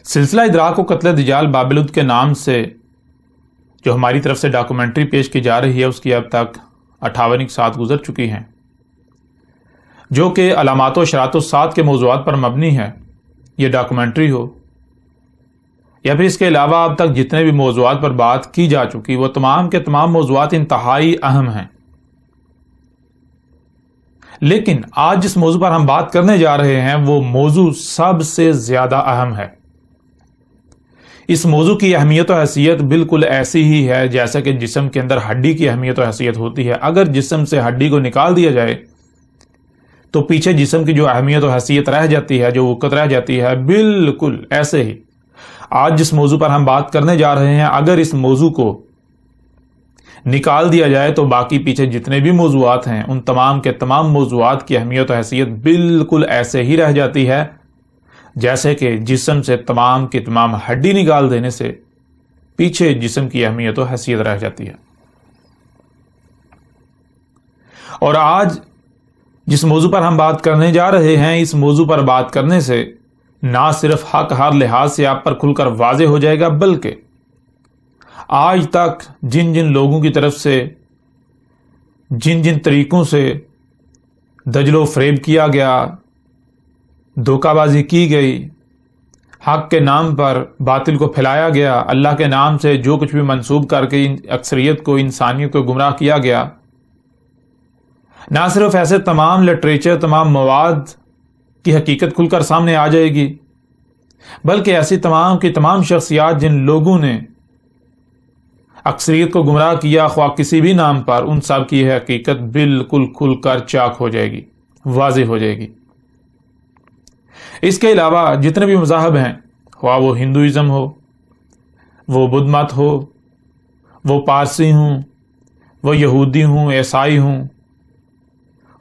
سلسلہ ادراک و قتل دجال بابلود کے نام سے جو ہماری طرف سے ڈاکومنٹری پیش کی جا رہی ہے اس کی اب تک 58 ساعت گزر چکی ہیں، جو کہ علامات و اشراط الساعت کے موضوعات پر مبنی ہے۔ یہ ڈاکومنٹری ہو یا پھر اس کے علاوہ اب تک جتنے بھی موضوعات پر بات کی جا چکی، وہ تمام کے تمام موضوعات انتہائی اہم ہیں، لیکن آج جس موضوع پر ہم بات کرنے جا رہے ہیں وہ موضوع سب سے زیادہ اہم ہے۔ اس موضوع کی اہمیت و حیثیت بالکل ایسی ہی ہے جیسا کہ جسم کے اندر ہڈی کی اہمیت و حیثیت ہوتی ہے۔ اگر جسم سے ہڈی کو نکال دیا جائے تو پیچھے جسم کی جو اہمیت و حیثیت رہ جاتی ہے، جو وقت رہ جاتی ہے، بالکل ایسے ہی آج جس موضوع پر ہم بات کرنے جا رہے ہیں، اگر اس موضوع کو نکال دیا جائے تو باقی پیچھے جتنے بھی موضوعات ہیں ان تمام کے تمام موضوعات کی اہمیت و حیثیت بالکل ایسے ہی رہ جاتی ہے جیسے کہ جسم سے تمام کی تمام ہڈی نکال دینے سے پیچھے جسم کی اہمیت و حیثیت رہ جاتی ہے۔ اور آج جس موضوع پر ہم بات کرنے جا رہے ہیں، اس موضوع پر بات کرنے سے نہ صرف حق ہر لحاظ سے آپ پر کھل کر واضح ہو جائے گا، بلکہ آج تک جن جن لوگوں کی طرف سے جن جن طریقوں سے دجل و فریب کیا گیا، دھوکہ بازی کی گئی، حق کے نام پر باطل کو پھیلایا گیا، اللہ کے نام سے جو کچھ بھی منسوب کر کے اکثریت کو، انسانیت کو گمراہ کیا گیا، نہ صرف ایسے تمام لٹریچر، تمام مواد کی حقیقت کھل کر سامنے آ جائے گی، بلکہ ایسی تمام کی تمام شخصیات جن لوگوں نے اکثریت کو گمراہ کیا، خواہ کسی بھی نام پر، ان سب کی حقیقت بالکل کھل کر چاک ہو جائے گی، واضح ہو جائے گی۔ اس کے علاوہ جتنے بھی مذاہب ہیں، خواہ وہ ہندوازم ہو، وہ بدھ مت ہو، وہ پارسی ہوں، وہ یہودی ہوں، عیسائی ہوں،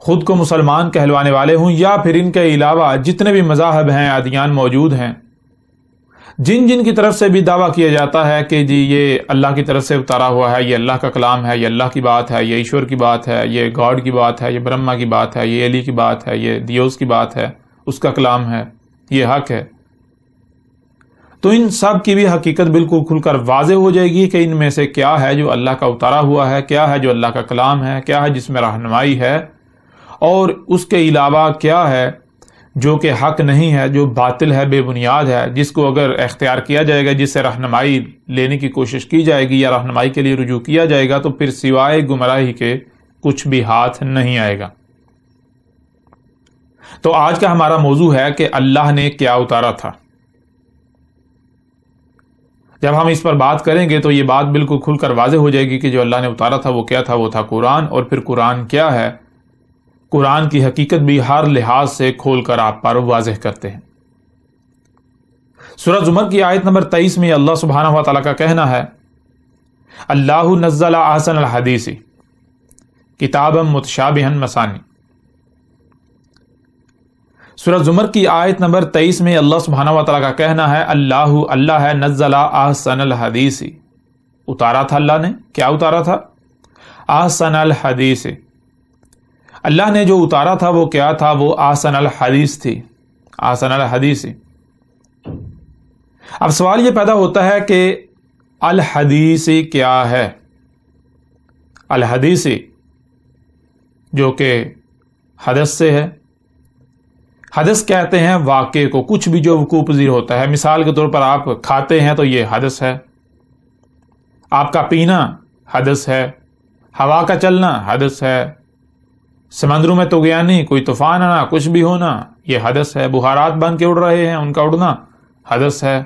خود کو مسلمان کہلوانے والے ہوں، یا پھر ان کے علاوہ جتنے بھی مذاہب ہیں، ادیان موجود ہیں، جن جن کی طرف سے بھی دعویٰ کیا جاتا ہے کہ جی یہ اللہ کی طرف سے اتارا ہوا ہے، یہ اللہ کا کلام ہے، یہ اللہ کی بات ہے، یہ ایشور کی بات ہے، یہ گاڈ کی بات ہے، یہ برہما کی بات ہے، یہ علی کی بات ہے، یہ دیوس کی بات ہے، اس کا کلام ہے، یہ حق ہے، تو ان سب کی بھی حقیقت بالکل کھل کر واضح ہو جائے گی کہ ان میں سے کیا ہے جو اللہ کا اتارا ہوا ہے، کیا ہے جو اللہ کا کلام ہے، کیا ہے جس میں رہنمائی ہے، اور اس کے علاوہ کیا ہے جو کہ حق نہیں ہے، جو باطل ہے، بے بنیاد ہے، جس کو اگر اختیار کیا جائے گا، جس سے رہنمائی لینے کی کوشش کی جائے گی یا رہنمائی کے لیے رجوع کیا جائے گا، تو پھر سوائے گمراہی کے کچھ بھی ہاتھ نہیں آئے گا۔ تو آج کا ہمارا موضوع ہے کہ اللہ نے کیا اتارا تھا۔ جب ہم اس پر بات کریں گے تو یہ بات بالکل کھل کر واضح ہو جائے گی کہ جو اللہ نے اتارا تھا وہ کیا تھا، وہ تھا قرآن، اور پھر قرآن کیا ہے، قرآن کی حقیقت بھی ہر لحاظ سے کھول کر آپ پر واضح کرتے ہیں۔ سورہ زمر کی آیت نمبر 23 میں اللہ سبحانہ و تعالیٰ کا کہنا ہے، اللہ نزل احسن الحدیث کتابا متشابہا مثانی۔ سورہ زمر کی آیت نمبر 23 میں اللہ سبحانہ و تعالیٰ کا کہنا ہے، اللہ ہے نزل احسن الحدیث، اتارا تھا اللہ نے، کیا اتارا تھا؟ احسن الحدیث، اللہ نے جو اتارا تھا وہ کیا تھا؟ وہ احسن الحدیث تھی، احسن الحدیث۔ اب سوال یہ پیدا ہوتا ہے کہ الحدیث کیا ہے؟ الحدیث جو کہ حدث سے ہے۔ حدث کہتے ہیں واقعے کو، کچھ بھی جو وقوع پذیر ہوتا ہے۔ مثال کے طور پر آپ کھاتے ہیں تو یہ حدث ہے، آپ کا پینا حدث ہے، ہوا کا چلنا حدث ہے، سمندروں میں طغیانی، کوئی طوفان آنا، کچھ بھی ہونا، یہ حدث ہے۔ بخارات بن کے اڑ رہے ہیں، ان کا اڑنا حدث ہے۔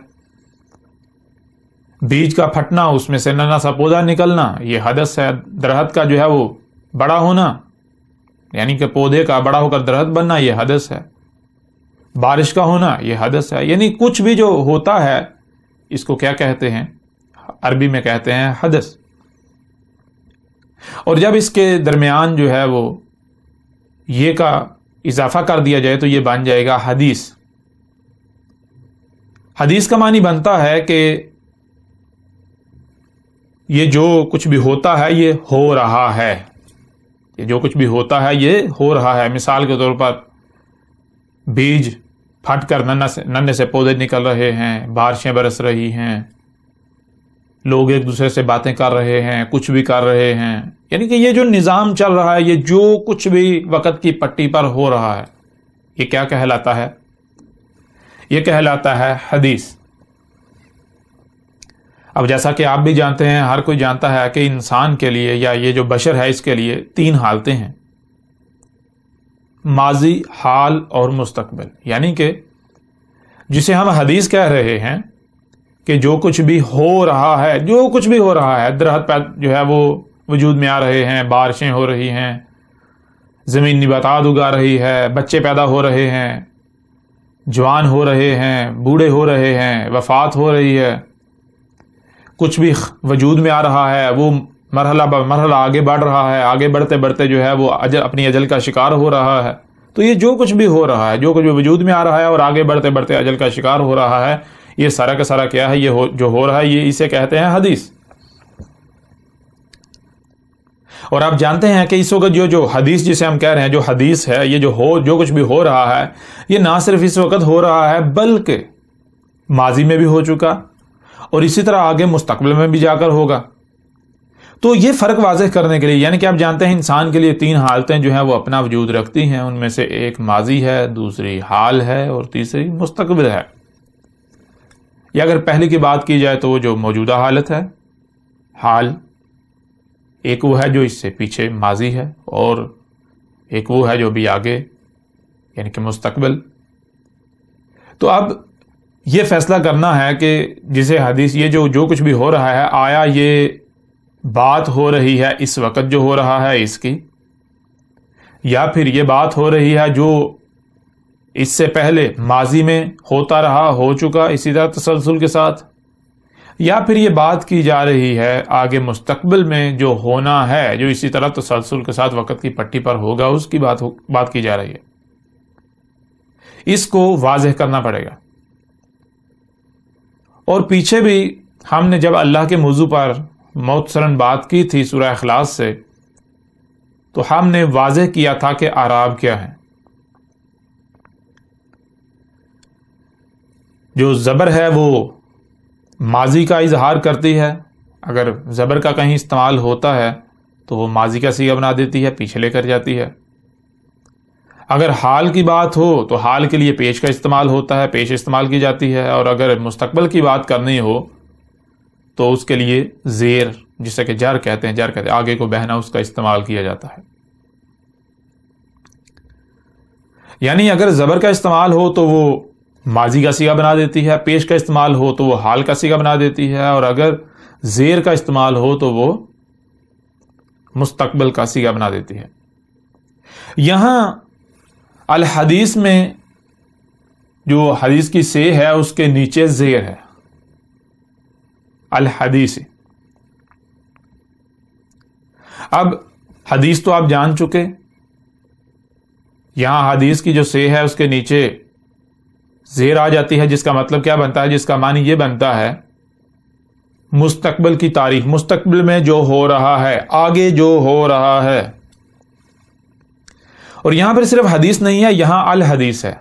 بیج کا پھٹنا، اس میں سے ننا سا پودا نکلنا، یہ حدث ہے۔ درخت کا جو ہے وہ بڑا ہونا، یعنی کہ پودے کا بڑا ہو کر درخت بننا، یہ حدث ہے۔ بارش کا ہونا، یہ حدث ہے۔ یعنی کچھ بھی جو ہوتا ہے اس کو کیا کہتے ہیں؟ عربی میں کہتے ہیں حدث۔ اور جب اس کے درمیان جو ہے وہ یہ کا اضافہ کر دیا جائے تو یہ بن جائے گا حدیث۔ حدیث کا معنی بنتا ہے کہ یہ جو کچھ بھی ہوتا ہے یہ ہو رہا ہے، یہ جو کچھ بھی ہوتا ہے یہ ہو رہا ہے۔ مثال کے طور پر بیج پھٹ کر ننھے سے پودے نکل رہے ہیں، بارشیں برس رہی ہیں، لوگ ایک دوسرے سے باتیں کر رہے ہیں، کچھ بھی کر رہے ہیں، یعنی کہ یہ جو نظام چل رہا ہے، یہ جو کچھ بھی وقت کی پٹی پر ہو رہا ہے، یہ کیا کہلاتا ہے؟ یہ کہلاتا ہے حدیث۔ اب جیسا کہ آپ بھی جانتے ہیں، ہر کوئی جانتا ہے کہ انسان کے لیے یا یہ جو بشر ہے اس کے لیے 3 حالتیں ہیں، ماضی، حال اور مستقبل، یعنی کہ جسے ہم حدیث کہہ رہے ہیں کہ جو کچھ بھی ہو رہا ہے، جو کچھ بھی ہو رہا ہے، درخت جو ہے وہ وجود میں آ رہے ہیں، بارشیں ہو رہی ہیں، زمین نباتات اگا رہی ہے، بچے پیدا ہو رہے ہیں، جوان ہو رہے ہیں، بوڑھے ہو رہے ہیں، وفات ہو رہی ہے، کچھ بھی وجود میں آ رہا ہے، وہ مرحلہ مرحلہ آگے بڑھ رہا ہے، آگے بڑھتے بڑھتے جو ہے وہ اپنی اجل کا شکار ہو رہا ہے۔ تو یہ جو کچھ بھی ہو رہا ہے، جو کچھ بھی وجود میں آ رہا ہے اور آگے بڑھتے بڑھتے اجل کا شکار ہو رہا ہے، یہ سارا کا سارا کیا ہے؟ یہ جو ہو رہا ہے، یہ اسے کہتے ہیں حدیث۔ اور آپ جانتے ہیں کہ اس وقت جو حدیث جسے ہم کہہ رہے ہیں، جو حدیث ہے، یہ جو کچھ بھی ہو رہا ہے، یہ نہ صرف اس وقت ہو رہا ہے بلکہ ماضی میں بھی ہو چکا اور اسی طرح آگے مستقبل میں بھی جا کر ہوگا۔ تو یہ فرق واضح کرنے کے لیے، یعنی کہ آپ جانتے ہیں انسان کے لیے 3 حالتیں جو ہیں وہ اپنا وجود رکھتی ہیں، ان میں سے ایک ماضی ہے، دوسری حال ہے اور تیسری مستقبل ہے۔ یا اگر پہلی کی بات کی جائے تو وہ جو موجودہ حالت ہے، حال، ایک وہ ہے جو اس سے پیچھے ماضی ہے، اور ایک وہ ہے جو بھی آگے، یعنی کہ مستقبل۔ تو اب یہ فیصلہ کرنا ہے کہ جسے حدیث، یہ جو کچھ بھی ہو رہا ہے، آیا یہ بات ہو رہی ہے اس وقت جو ہو رہا ہے اس کی، یا پھر یہ بات ہو رہی ہے جو اس سے پہلے ماضی میں ہوتا رہا، ہو چکا اسی طرح تسلسل کے ساتھ، یا پھر یہ بات کی جا رہی ہے آگے مستقبل میں جو ہونا ہے، جو اسی طرح تسلسل کے ساتھ وقت کی پٹی پر ہوگا، اس کی بات کی جا رہی ہے۔ اس کو واضح کرنا پڑے گا۔ اور پیچھے بھی ہم نے جب اللہ کے موضوع پر مختصراً بات کی تھی سورہ اخلاص سے، تو ہم نے واضح کیا تھا کہ اعراب کیا ہے۔ جو زبر ہے وہ ماضی کا اظہار کرتی ہے، اگر زبر کا کہیں استعمال ہوتا ہے تو وہ ماضی کا صیغہ بنا دیتی ہے، پیچھے لے کر جاتی ہے۔ اگر حال کی بات ہو تو حال کے لیے پیش کا استعمال ہوتا ہے، پیش استعمال کی جاتی ہے، اور اگر مستقبل کی بات کرنی ہو تو اس کے لیے زیر، جسے کہ جر کہتے ہیں، آگے کو بہنا، اس کا استعمال کیا جاتا ہے۔ یعنی اگر زبر کا استعمال ہو تو وہ ماضی کا صیغہ بنا دیتی ہے، پیش کا استعمال ہو تو وہ حال کا صیغہ بنا دیتی ہے، اور اگر زیر کا استعمال ہو تو وہ مستقبل کا صیغہ بنا دیتی ہے۔ یہاں الحدیث میں جو حدیث کی سے ہے اس کے نیچے زیر ہے، الحدیث۔ اب حدیث تو آپ جان چکے، یہاں حدیث کی جو سے ہے اس کے نیچے زیر آ جاتی ہے، جس کا مطلب کیا بنتا ہے؟ جس کا معنی یہ بنتا ہے مستقبل کی تاریخ، مستقبل میں جو ہو رہا ہے، آگے جو ہو رہا ہے۔ اور یہاں پر صرف حدیث نہیں ہے، یہاں الحدیث ہے۔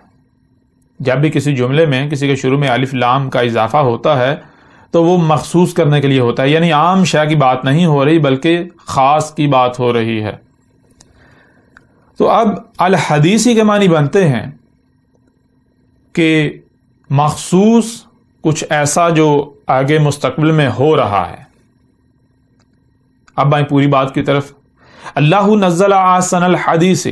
جب بھی کسی جملے میں کسی کے شروع میں الف لام کا اضافہ ہوتا ہے تو وہ مخصوص کرنے کے لیے ہوتا ہے، یعنی عام شے کی بات نہیں ہو رہی بلکہ خاص کی بات ہو رہی ہے۔ تو اب الحدیثی کے معنی بنتے ہیں کہ مخصوص کچھ ایسا جو آگے مستقبل میں ہو رہا ہے۔ اب آئیں پوری بات کی طرف۔ اللہ نزل احسن الحدیث،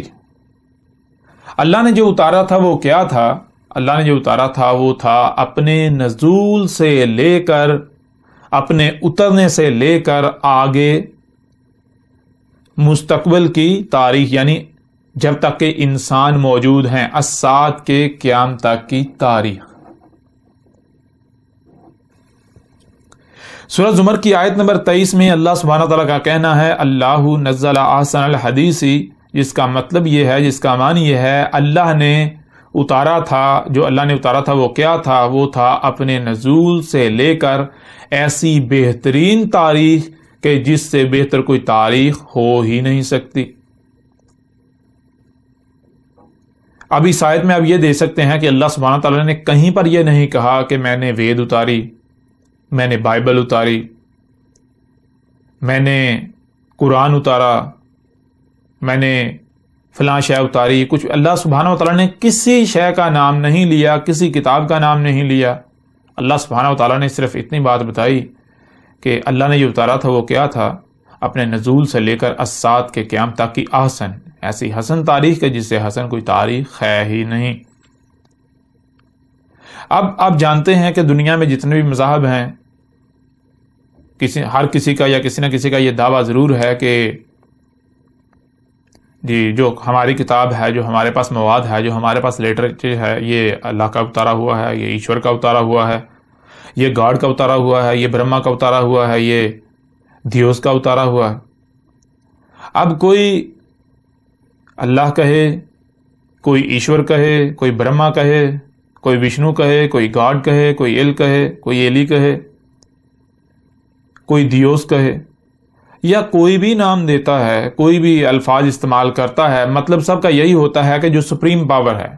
اللہ نے جو اتارا تھا وہ کیا تھا؟ اللہ نے جو اتارا تھا وہ تھا اپنے نزول سے لے کر، اپنے اترنے سے لے کر آگے مستقبل کی تاریخ، یعنی جب تک کہ انسان موجود ہیں، الساعۃ کے قیام تک کی تاریخ۔ سورہ زمر کی آیت نمبر 23 میں اللہ سبحانہ تعالیٰ کا کہنا ہے اللہ نزل احسن الحدیث، جس کا مطلب یہ ہے، جس کا معنی یہ ہے اللہ نے اتارا تھا، جو اللہ نے اتارا تھا وہ کیا تھا؟ وہ تھا اپنے نزول سے لے کر ایسی بہترین تاریخ کہ جس سے بہتر کوئی تاریخ ہو ہی نہیں سکتی۔ اب اس آیت میں آپ یہ دیکھ سکتے ہیں کہ اللہ سبحانہ تعالیٰ نے کہیں پر یہ نہیں کہا کہ میں نے وید اتاری، میں نے بائبل اتاری، میں نے قرآن اتارا، میں نے فلاں شے اتاری. کچھ اللہ سبحانہ تعالیٰ نے کسی شے کا نام نہیں لیا، کسی کتاب کا نام نہیں لیا. اللہ سبحانہ تعالیٰ نے صرف اتنی بات بتائی کہ اللہ نے جو اتارا تھا وہ کیا تھا، اپنے نزول سے لے کر الساعت کے قیام تک کی احسن، ایسی حسن تاریخ ہے جس سے حسن کوئی تاریخ ہے ہی نہیں. اب آپ جانتے ہیں کہ دنیا میں جتنے بھی مذاہب ہیں، ہر کسی کا یا کسی نہ کسی کا یہ دعویٰ ضرور ہے کہ جی جو ہماری کتاب ہے، جو ہمارے پاس مواد ہے، جو ہمارے پاس لٹریچر ہے، یہ اللہ کا اتارا ہوا ہے، یہ ایشور کا اتارا ہوا ہے، یہ گاڈ کا اتارا ہوا ہے، یہ برہما کا اتارا ہوا ہے، یہ دیوس کا اتارا ہوا ہے. اب کوئی اللہ کہے، کوئی ایشور کہے، کوئی برہما کہے، کوئی وشنو کہے، کوئی گاڈ کہے، کوئی ایل کہے، کوئی ایلی کہے، کوئی دیوس کہے، یا کوئی بھی نام دیتا ہے، کوئی بھی الفاظ استعمال کرتا ہے، مطلب سب کا یہی ہوتا ہے کہ جو سپریم پاور ہے،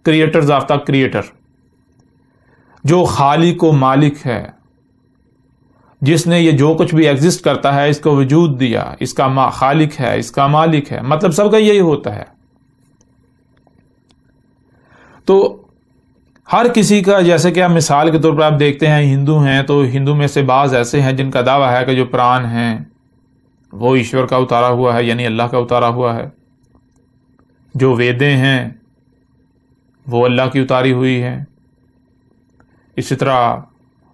کریٹرز آف دا کریٹر، جو خالق و مالک ہے، جس نے یہ جو کچھ بھی ایگزسٹ کرتا ہے اس کو وجود دیا، اس کا خالق ہے، اس کا مالک ہے، مطلب سب کا یہی ہوتا ہے. تو ہر کسی کا، جیسے کہ آپ مثال کے طور پر آپ دیکھتے ہیں ہندو ہیں، تو ہندو میں سے بعض ایسے ہیں جن کا دعویٰ ہے کہ جو پران ہیں وہ ایشور کا اتارا ہوا ہے، یعنی اللہ کا اتارا ہوا ہے. جو ویدیں ہیں وہ اللہ کی اتاری ہوئی ہیں. اسی طرح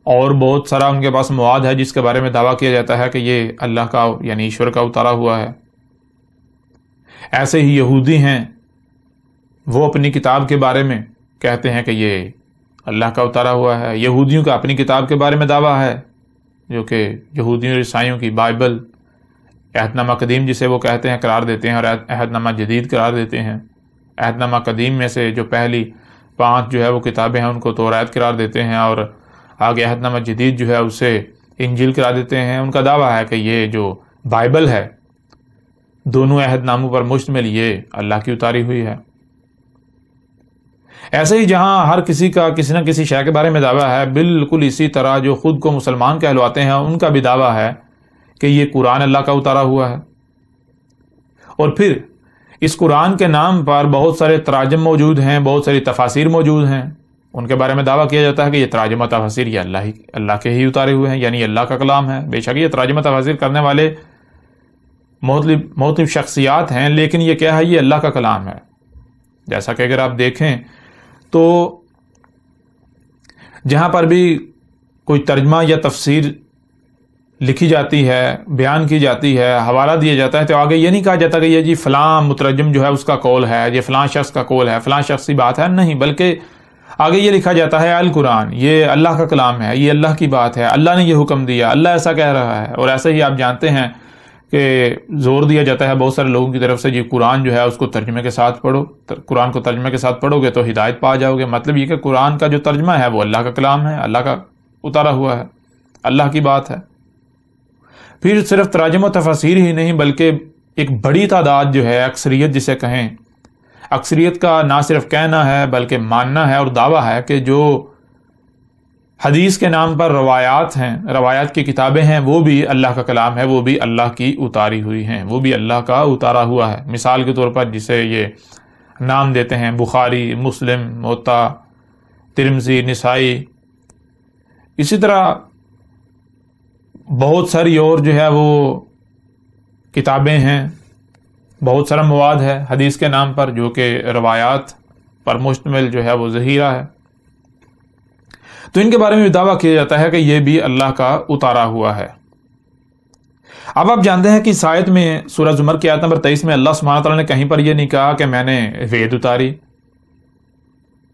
اور بہت سارا ان کے پاس مواد ہے جس کے بارے میں دعویٰ کیا جاتا ہے کہ یہ اللہ کا یعنی ایشور کا اتارا ہوا ہے. ایسے ہی یہودی ہیں، وہ اپنی کتاب کے بارے میں کہتے ہیں کہ یہ اللہ کا اتارا ہوا ہے. یہودیوں کا اپنی کتاب کے بارے میں دعویٰ ہے جو کہ یہودیوں اور عیسائیوں کی بائبل، عہد نامہ قدیم جسے وہ کہتے ہیں، قرار دیتے ہیں، اور عہد نامہ جدید قرار دیتے ہیں. عہد نامہ قدیم میں سے جو پہلی 5 جو ہے وہ کتابیں ہیں ان کو توراۃ قرار دیتے ہیں، اور آگے عہد نامہ جدید جو ہے اسے انجیل قرار دیتے ہیں. ان کا دعویٰ ہے کہ یہ جو بائبل ہے دونوں عہد ناموں پر مشتمل، یہ اللہ کی اتاری ہوئی ہے. ایسے ہی جہاں ہر کسی کا کسی نہ کسی شے کے بارے میں دعویٰ ہے، بالکل اسی طرح جو خود کو مسلمان کہلواتے ہیں ان کا بھی دعویٰ ہے کہ یہ قرآن اللہ کا اتارا ہوا ہے. اور پھر اس قرآن کے نام پر بہت سارے تراجم موجود ہیں، بہت ساری تفاسیر موجود ہیں. ان کے بارے میں دعویٰ کیا جاتا ہے کہ یہ تراجم و تفاسیر یہ اللہ کے ہی اتارے ہوئے ہیں، یعنی اللہ کا کلام ہے. بے شک یہ تراجم و تفاسیر کرنے والے مختلف شخصیات ہیں، لیکن یہ کیا ہے، یہ اللہ کا کلام ہے. جیسا کہ اگر آپ دیکھیں تو جہاں پر بھی کوئی ترجمہ یا تفسیر لکھی جاتی ہے، بیان کی جاتی ہے، حوالہ دیا جاتا ہے، تو آگے یہ نہیں کہا جاتا کہ یہ جی فلاں مترجم جو ہے اس کا قول ہے، یہ فلاں شخص کا قول ہے، فلاں شخص کی بات ہے، نہیں، بلکہ آگے یہ لکھا جاتا ہے القرآن، یہ اللہ کا کلام ہے، یہ اللہ کی بات ہے، اللہ نے یہ حکم دیا، اللہ ایسا کہہ رہا ہے. اور ایسے ہی آپ جانتے ہیں کہ زور دیا جاتا ہے بہت سارے لوگوں کی طرف سے، جی قرآن جو ہے اس کو ترجمے کے ساتھ پڑھو، قرآن کو ترجمے کے ساتھ پڑھو گے تو ہدایت پا جاؤ گے. مطلب یہ کہ قرآن کا جو ترجمہ ہے وہ اللہ کا کلام ہے، اللہ کا اتارا ہوا ہے، اللہ کی بات ہے. پھر صرف تراجم و تفاسیر ہی نہیں، بلکہ ایک بڑی تعداد جو ہے، اکثریت جسے کہیں، اکثریت کا نہ صرف کہنا ہے بلکہ ماننا ہے اور دعویٰ ہے کہ جو حدیث کے نام پر روایات ہیں، روایات کی کتابیں ہیں، وہ بھی اللہ کا کلام ہے، وہ بھی اللہ کی اتاری ہوئی ہیں، وہ بھی اللہ کا اتارا ہوا ہے. مثال کے طور پر جسے یہ نام دیتے ہیں بخاری، مسلم، موطا، ترمذی، نسائی، اسی طرح بہت ساری اور جو ہے وہ کتابیں ہیں، بہت سارا مواد ہے حدیث کے نام پر جو کہ روایات پر مشتمل جو ہے وہ ذخیرہ ہے. تو ان کے بارے میں بھی دعویٰ کیا جاتا ہے کہ یہ بھی اللہ کا اتارا ہوا ہے. اب آپ جانتے ہیں کہ اس آیت میں سورہ زمر کی آیت نمبر 23 میں اللہ سبحانہ تعالیٰ نے کہیں پر یہ نہیں کہا کہ میں نے وید اتاری،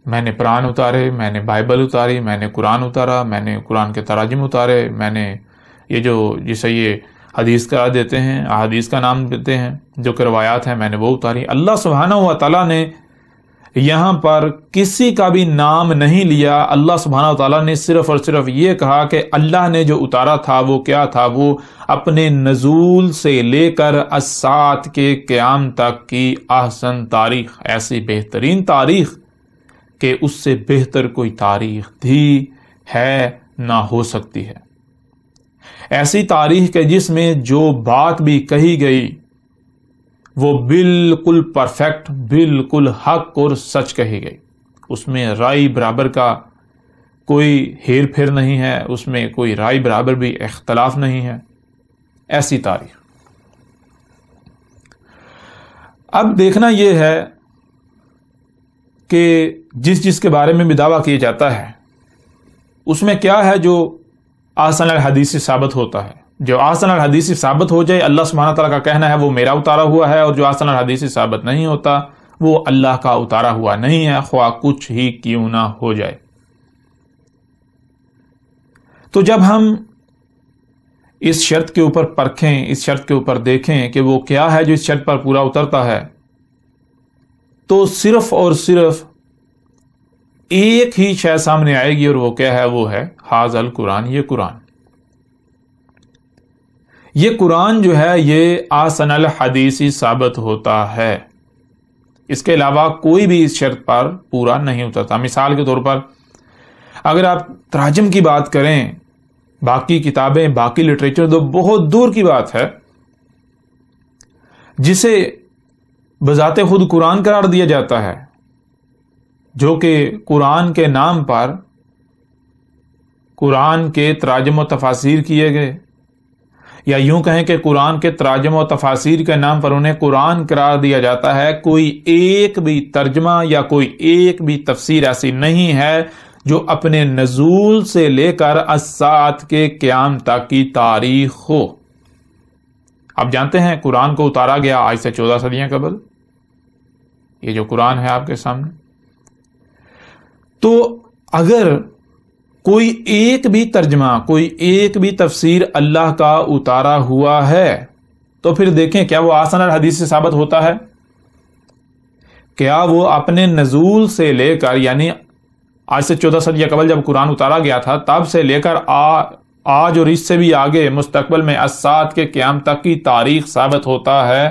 میں نے پران اتارے، میں نے بائبل اتاری، میں نے قرآن اتارا، میں نے قرآن کے تراجم اتارے، میں نے یہ جو جسے یہ حدیث قرار دیتے ہیں، احادیث کا نام دیتے ہیں، جو کہ روایات ہیں، میں نے وہ اتاری. اللہ سبحانہ و تعالیٰ نے یہاں پر کسی کا بھی نام نہیں لیا. اللہ سبحانہ و تعالیٰ نے صرف اور صرف یہ کہا کہ اللہ نے جو اتارا تھا وہ کیا تھا؟ وہ اپنے نزول سے لے کر الساعۃ کے قیام تک کی احسن تاریخ، ایسی بہترین تاریخ کہ اس سے بہتر کوئی تاریخ بھی ہے نہ ہو سکتی ہے. ایسی تاریخ کہ جس میں جو بات بھی کہی گئی وہ بالکل پرفیکٹ، بالکل حق اور سچ کہی گئی. اس میں رائے برابر کا کوئی ہیر پھیر نہیں ہے، اس میں کوئی رائے برابر بھی اختلاف نہیں ہے. ایسی تاریخ. اب دیکھنا یہ ہے کہ جس کے بارے میں بھی دعویٰ کیا جاتا ہے اس میں کیا ہے جو احسن الحدیث سے ثابت ہوتا ہے. جو احسن الحدیث سے ثابت ہو جائے، اللہ سبحانہ تعالیٰ کا کہنا ہے وہ میرا اتارا ہوا ہے، اور جو احسن الحدیث سے ثابت نہیں ہوتا وہ اللہ کا اتارا ہوا نہیں ہے، خواہ کچھ ہی کیوں نہ ہو جائے. تو جب ہم اس شرط کے اوپر پرکھیں، اس شرط کے اوپر دیکھیں کہ وہ کیا ہے جو اس شرط پر پورا اترتا ہے، تو صرف اور صرف ایک ہی شے سامنے آئے گی، اور وہ کیا ہے؟ وہ ہے ھذا القرآن. یہ قرآن، یہ قرآن جو ہے یہ احسن الحدیث ثابت ہوتا ہے. اس کے علاوہ کوئی بھی اس شرط پر پورا نہیں اترتا. مثال کے طور پر اگر آپ تراجم کی بات کریں، باقی کتابیں، باقی لٹریچر تو بہت دور کی بات ہے، جسے بذات خود قرآن قرار دیا جاتا ہے، جو کہ قرآن کے نام پر قرآن کے تراجم و تفاسیر کیے گئے، یا یوں کہیں کہ قرآن کے تراجم و تفاسیر کے نام پر انہیں قرآن قرار دیا جاتا ہے. کوئی ایک بھی ترجمہ یا کوئی ایک بھی تفسیر ایسی نہیں ہے جو اپنے نزول سے لے کر الساعۃ کے قیام تک کی تاریخ ہو. آپ جانتے ہیں قرآن کو اتارا گیا آج سے 14 صدیاں قبل. یہ جو قرآن ہے آپ کے سامنے، تو اگر کوئی ایک بھی ترجمہ، کوئی ایک بھی تفسیر اللہ کا اتارا ہوا ہے تو پھر دیکھیں کیا وہ احسن الحدیث سے ثابت ہوتا ہے؟ کیا وہ اپنے نزول سے لے کر، یعنی آج سے 14 صدیاں قبل جب قرآن اتارا گیا تھا تب سے لے کر آج اور اس سے بھی آگے مستقبل میں الساعۃ کے قیام تک کی تاریخ ثابت ہوتا ہے؟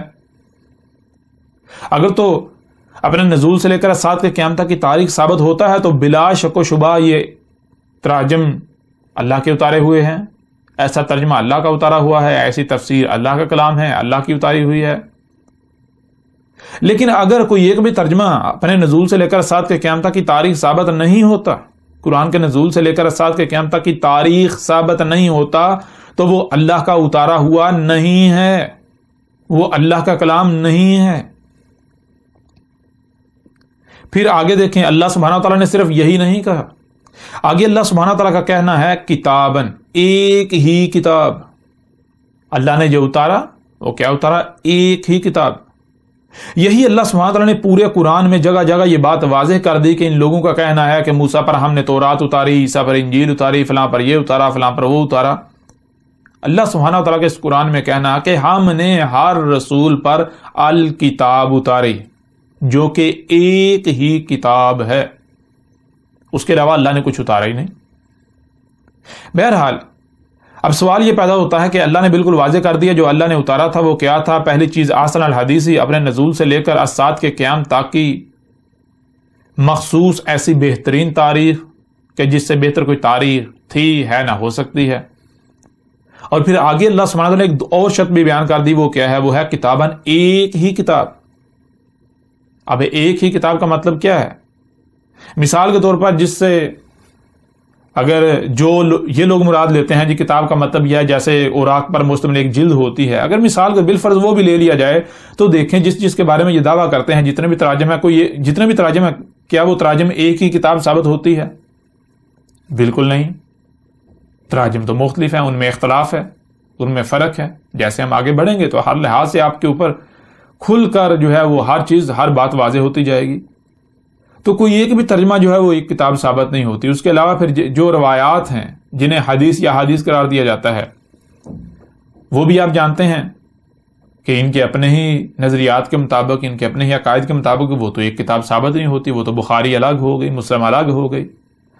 اگر تو اپنے نزول سے لے کر الساعۃ کے قیام تک کی تاریخ ثابت ہوتا ہے تو بلا شک و شبہ یہ تراجم اللہ کے اتارے ہوئے ہیں، ایسا ترجمہ اللہ کا اتارا ہوا ہے، ایسی تفسیر اللہ کا کلام ہے، اللہ کی اتاری ہوئی ہے. لیکن اگر کوئی ایک بھی ترجمہ اپنے نزول سے لے کر الساعۃ کے قیام تک کی تاریخ ثابت نہیں ہوتا، قرآن کے نزول سے لے کر الساعۃ کے قیام تک کی تاریخ ثابت نہیں ہوتا، تو وہ اللہ کا اتارا ہوا نہیں ہے، وہ اللہ کا کلام نہیں ہے. پھر آگے دیکھیں، اللہ سبحانہ تعالیٰ نے صرف یہی نہیں کہا، آگے اللہ سبحانہ تعالیٰ کا کہنا ہے کتابن، ایک ہی کتاب. اللہ نے جو اتارا وہ کیا اتارا؟ ایک ہی کتاب. یہی اللہ سبحانہ تعالیٰ نے پورے قرآن میں جگہ جگہ یہ بات واضح کر دی کہ ان لوگوں کا کہنا ہے کہ موسیٰ پر ہم نے تورات اتاری، عیسیٰ پر انجیل اتاری، فلاں پر یہ اتارا، فلاں پر وہ اتارا. اللہ سبحانہ تعالیٰ کے اس قرآن میں کہنا کہ ہم نے ہر رسول پر الکتاب اتاری، جو کہ ایک ہی کتاب ہے، اس کے علاوہ اللہ نے کچھ اتارا ہی نہیں. بہرحال اب سوال یہ پیدا ہوتا ہے کہ اللہ نے بالکل واضح کر دیا جو اللہ نے اتارا تھا وہ کیا تھا. پہلی چیز احسن الحدیث، اپنے نزول سے لے کر الساعۃ کے قیام تک کی مخصوص ایسی بہترین تاریخ کہ جس سے بہتر کوئی تاریخ تھی، ہے، نہ ہو سکتی ہے. اور پھر آگے اللہ سبحانہ نے ایک اور شرط بھی بیان کر دی، وہ کیا ہے؟ وہ ہے کتاباً، ایک ہی کتاب. اب ایک ہی کتاب کا مطلب کیا ہے؟ مثال کے طور پر جس سے اگر یہ لوگ مراد لیتے ہیں جی کتاب کا مطلب یہ ہے جیسے اوراق پر مشتمل ایک جلد ہوتی ہے، اگر مثال کے بالفرض وہ بھی لے لیا جائے تو دیکھیں جس کے بارے میں یہ دعویٰ کرتے ہیں جتنے بھی تراجم ہے کیا وہ تراجم ایک ہی کتاب ثابت ہوتی ہے؟ بالکل نہیں. تراجم تو مختلف ہیں، ان میں اختلاف ہے، ان میں فرق ہے. جیسے ہم آگے بڑھیں گے تو ہر لحاظ سے آپ کے اوپر کھل کر جو ہے وہ ہر چیز، ہر بات واضح ہوتی جائے گی. تو کوئی ایک بھی ترجمہ جو ہے وہ ایک کتاب ثابت نہیں ہوتی. اس کے علاوہ پھر جو روایات ہیں جنہیں حدیث یا حدیث قرار دیا جاتا ہے وہ بھی آپ جانتے ہیں کہ ان کے اپنے ہی نظریات کے مطابق، ان کے اپنے ہی عقائد کے مطابق وہ تو ایک کتاب ثابت نہیں ہوتی، وہ تو بخاری الگ ہو گئی، مسلم الگ ہو گئی،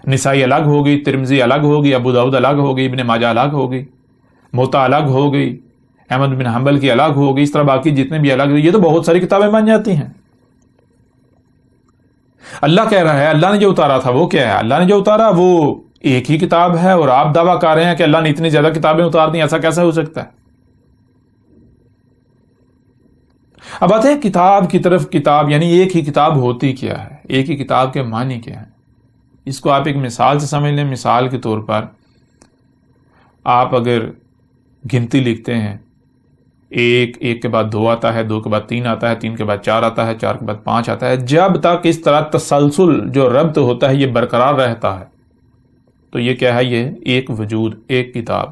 نسائی الگ ہو گئی، ترمذی الگ ہو گئی، ابو داؤد الگ ہو گئی، ابن ماجہ الگ ہو گئی، موطا الگ ہو گئی، احمد بن حنبل کی الگ ہو گئی، اس طرح باقی جتنے بھی الگ، یہ تو بہت ساری کتابیں بن جاتی ہیں۔ اللہ کہہ رہا ہے اللہ نے جو اتارا تھا وہ کیا ہے؟ اللہ نے جو اتارا وہ ایک ہی کتاب ہے، اور آپ دعویٰ کر رہے ہیں کہ اللہ نے اتنی زیادہ کتابیں اتار دی، ایسا کیسا ہو سکتا ہے؟ اب آتے ہیں کتاب کی طرف۔ کتاب یعنی ایک ہی کتاب ہوتی کیا ہے؟ ایک ہی کتاب کے معنی کیا ہے؟ اس کو آپ ایک مثال سے سمجھ لیں۔ مثال کے طور پر آپ اگر گنتی لکھتے ہیں، ایک کے بعد 2 آتا ہے، 2 کے بعد 3 آتا ہے، 3 کے بعد 4 آتا ہے، 4 کے بعد 5 آتا ہے، جب تک اس طرح تسلسل جو ربط ہوتا ہے یہ برقرار رہتا ہے تو یہ کیا ہے؟ یہ ایک وجود، ایک کتاب۔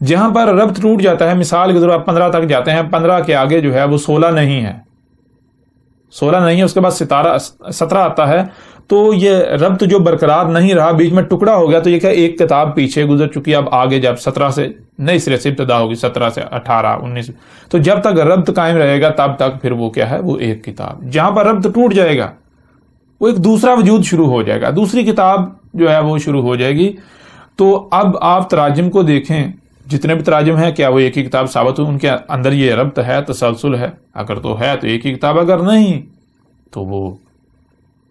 جہاں پر ربط ٹوٹ جاتا ہے، مثال کے طور پر 15 تک جاتے ہیں، 15 کے آگے جو ہے وہ 16 نہیں ہے، 16 نہیں ہے، اس کے بعد 17 آتا ہے، تو یہ ربط جو برقرار نہیں رہا، بیچ میں ٹکڑا ہو گیا، تو یہ کہ ایک کتاب پیچھے گزر چکی، اب آگے جب 17 سے نئے سرے سے ابتدا ہوگی، 17 سے 18 19، تو جب تک ربط قائم رہے گا تب تک پھر وہ کیا ہے؟ وہ ایک کتاب۔ جہاں پر ربط ٹوٹ جائے گا وہ ایک دوسرا وجود شروع ہو جائے گا، دوسری کتاب جو ہے وہ شروع ہو جائے گی۔ تو اب آپ تراجم کو دیکھیں، جتنے بھی تراجم ہیں، کیا وہ ایک ہی کتاب ثابت ہو؟ ان کے اندر یہ ربط ہے، تسلسل ہے؟ اگر تو ہے تو ایک ہی کتاب، اگر نہیں تو وہ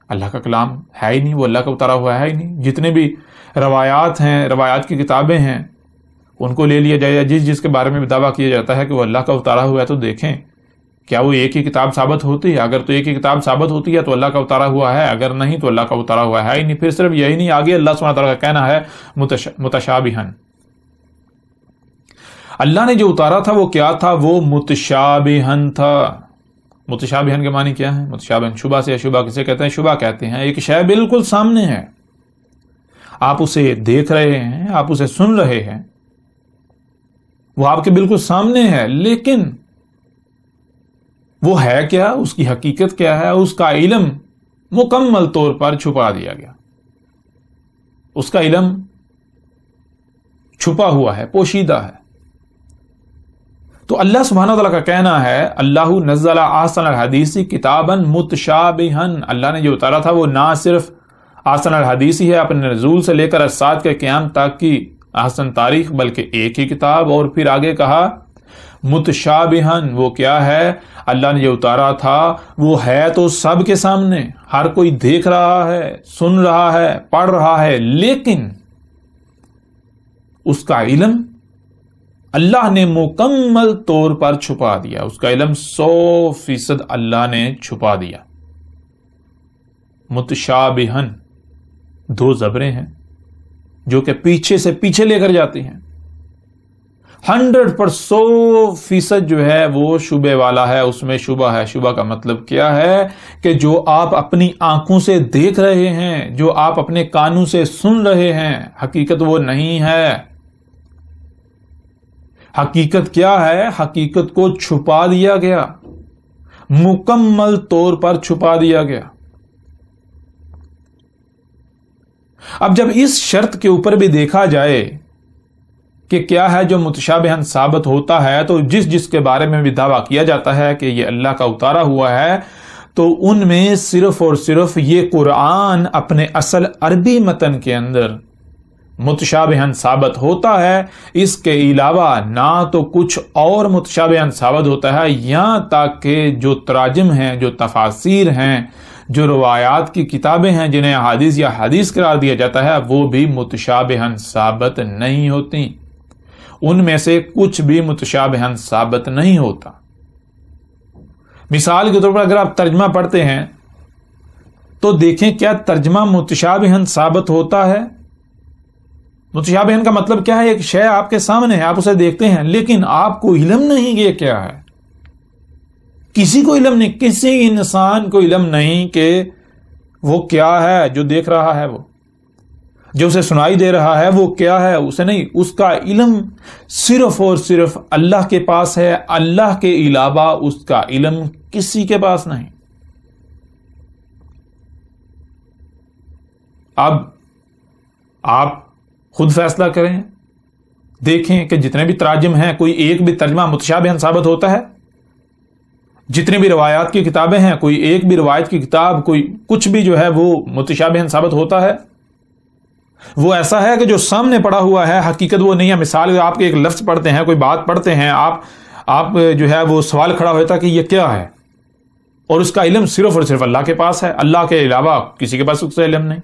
اللہ کا کلام ہے ہی نہیں، وہ اللہ کا اتارا ہوا ہے ہی نہیں۔ جتنے بھی روایات ہیں، روایات کی کتابیں ہیں، ان کو لے لیا جائے، یا جس کے بارے میں بھی دعویٰ کیا جاتا ہے کہ وہ اللہ کا اتارا ہوا ہے، تو دیکھیں کیا وہ ایک ہی کتاب ثابت ہوتی ہے؟ اگر تو ایک ہی کتاب ثابت ہوتی ہے تو اللہ کا اتارا ہوا ہے، اگر نہیں تو اللہ کا اتارا ہوا ہے ہی نہیں۔ پھر صرف یہی نہیں، آگے اللہ سبحانہ تعالیٰ کا کہنا ہے متشابہن، اللہ نے جو اتارا تھا وہ کیا تھا؟ وہ متشابہن تھا۔ متشابہن کے معنی کیا ہے؟ متشابہن شبہ سے، شبہ کسے کہتے ہیں؟ شبہ کہتے ہیں ایک شے بالکل سامنے ہے، آپ اسے دیکھ رہے ہیں، آپ اسے سن رہے ہیں، وہ آپ کے بالکل سامنے ہے، لیکن وہ ہے کیا؟ اس کی حقیقت کیا ہے؟ اس کا علم مکمل طور پر چھپا دیا گیا، اس کا علم چھپا ہوا ہے، پوشیدہ ہے۔ تو اللہ سبحانہ وتعالیٰ کا کہنا ہے اللہ نزل احسن الحدیث کتابا متشابہا، اللہ نے جو اتارا تھا وہ نہ صرف احسن الحدیث ہی ہے اپنے نزول سے لے کر الساعۃ کے قیام تک کی احسن تاریخ، بلکہ ایک ہی کتاب۔ اور پھر آگے کہا متشابہا، وہ کیا ہے؟ اللہ نے جو اتارا تھا وہ ہے تو سب کے سامنے، ہر کوئی دیکھ رہا ہے، سن رہا ہے، پڑھ رہا ہے، لیکن اس کا علم اللہ نے مکمل طور پر چھپا دیا، اس کا علم 100% اللہ نے چھپا دیا۔ متشابہن 2 زبریں ہیں جو کہ پیچھے سے پیچھے لے کر جاتی ہیں، 100% جو ہے وہ شبے والا ہے، اس میں شبہ ہے۔ شبہ کا مطلب کیا ہے؟ کہ جو آپ اپنی آنکھوں سے دیکھ رہے ہیں، جو آپ اپنے کانوں سے سن رہے ہیں، حقیقت وہ نہیں ہے۔ حقیقت کیا ہے؟ حقیقت کو چھپا دیا گیا، مکمل طور پر چھپا دیا گیا۔ اب جب اس شرط کے اوپر بھی دیکھا جائے کہ کیا ہے جو متشابہن ثابت ہوتا ہے، تو جس کے بارے میں بھی دعویٰ کیا جاتا ہے کہ یہ اللہ کا اتارا ہوا ہے، تو ان میں صرف اور صرف یہ قرآن اپنے اصل عربی متن کے اندر متشابہن ثابت ہوتا ہے، اس کے علاوہ نہ تو کچھ اور متشابہن ثابت ہوتا ہے، یہاں تک کہ جو تراجم ہیں، جو تفاسیر ہیں، جو روایات کی کتابیں ہیں جنہیں احادیث یا حدیث قرار دیا جاتا ہے، وہ بھی متشابہن ثابت نہیں ہوتی، ان میں سے کچھ بھی متشابہن ثابت نہیں ہوتا۔ مثال کے طور پر اگر آپ ترجمہ پڑھتے ہیں تو دیکھیں کیا ترجمہ متشابہن ثابت ہوتا ہے؟ متشابہن کا مطلب کیا ہے؟ ایک شے آپ کے سامنے ہے، آپ اسے دیکھتے ہیں، لیکن آپ کو علم نہیں یہ کیا ہے، کسی کو علم نہیں، کسی انسان کو علم نہیں کہ وہ کیا ہے جو دیکھ رہا ہے، وہ جو اسے سنائی دے رہا ہے وہ کیا ہے، اسے نہیں، اس کا علم صرف اور صرف اللہ کے پاس ہے، اللہ کے علاوہ اس کا علم کسی کے پاس نہیں۔ اب آپ خود فیصلہ کریں، دیکھیں کہ جتنے بھی تراجم ہیں کوئی ایک بھی ترجمہ متشابہن ثابت ہوتا ہے؟ جتنی بھی روایات کی کتابیں ہیں کوئی ایک بھی روایت کی کتاب کوئی کچھ بھی جو ہے وہ متشابہن ثابت ہوتا ہے؟ وہ ایسا ہے کہ جو سامنے پڑا ہوا ہے حقیقت وہ نہیں ہے. مثال آپ کے ایک لفظ پڑھتے ہیں، کوئی بات پڑھتے ہیں، آپ جو ہے وہ سوال کھڑا ہوتا کہ یہ کیا ہے، اور اس کا علم صرف اور صرف اللہ کے پاس ہے، اللہ کے علاوہ کسی کے پاس اس کا علم نہیں.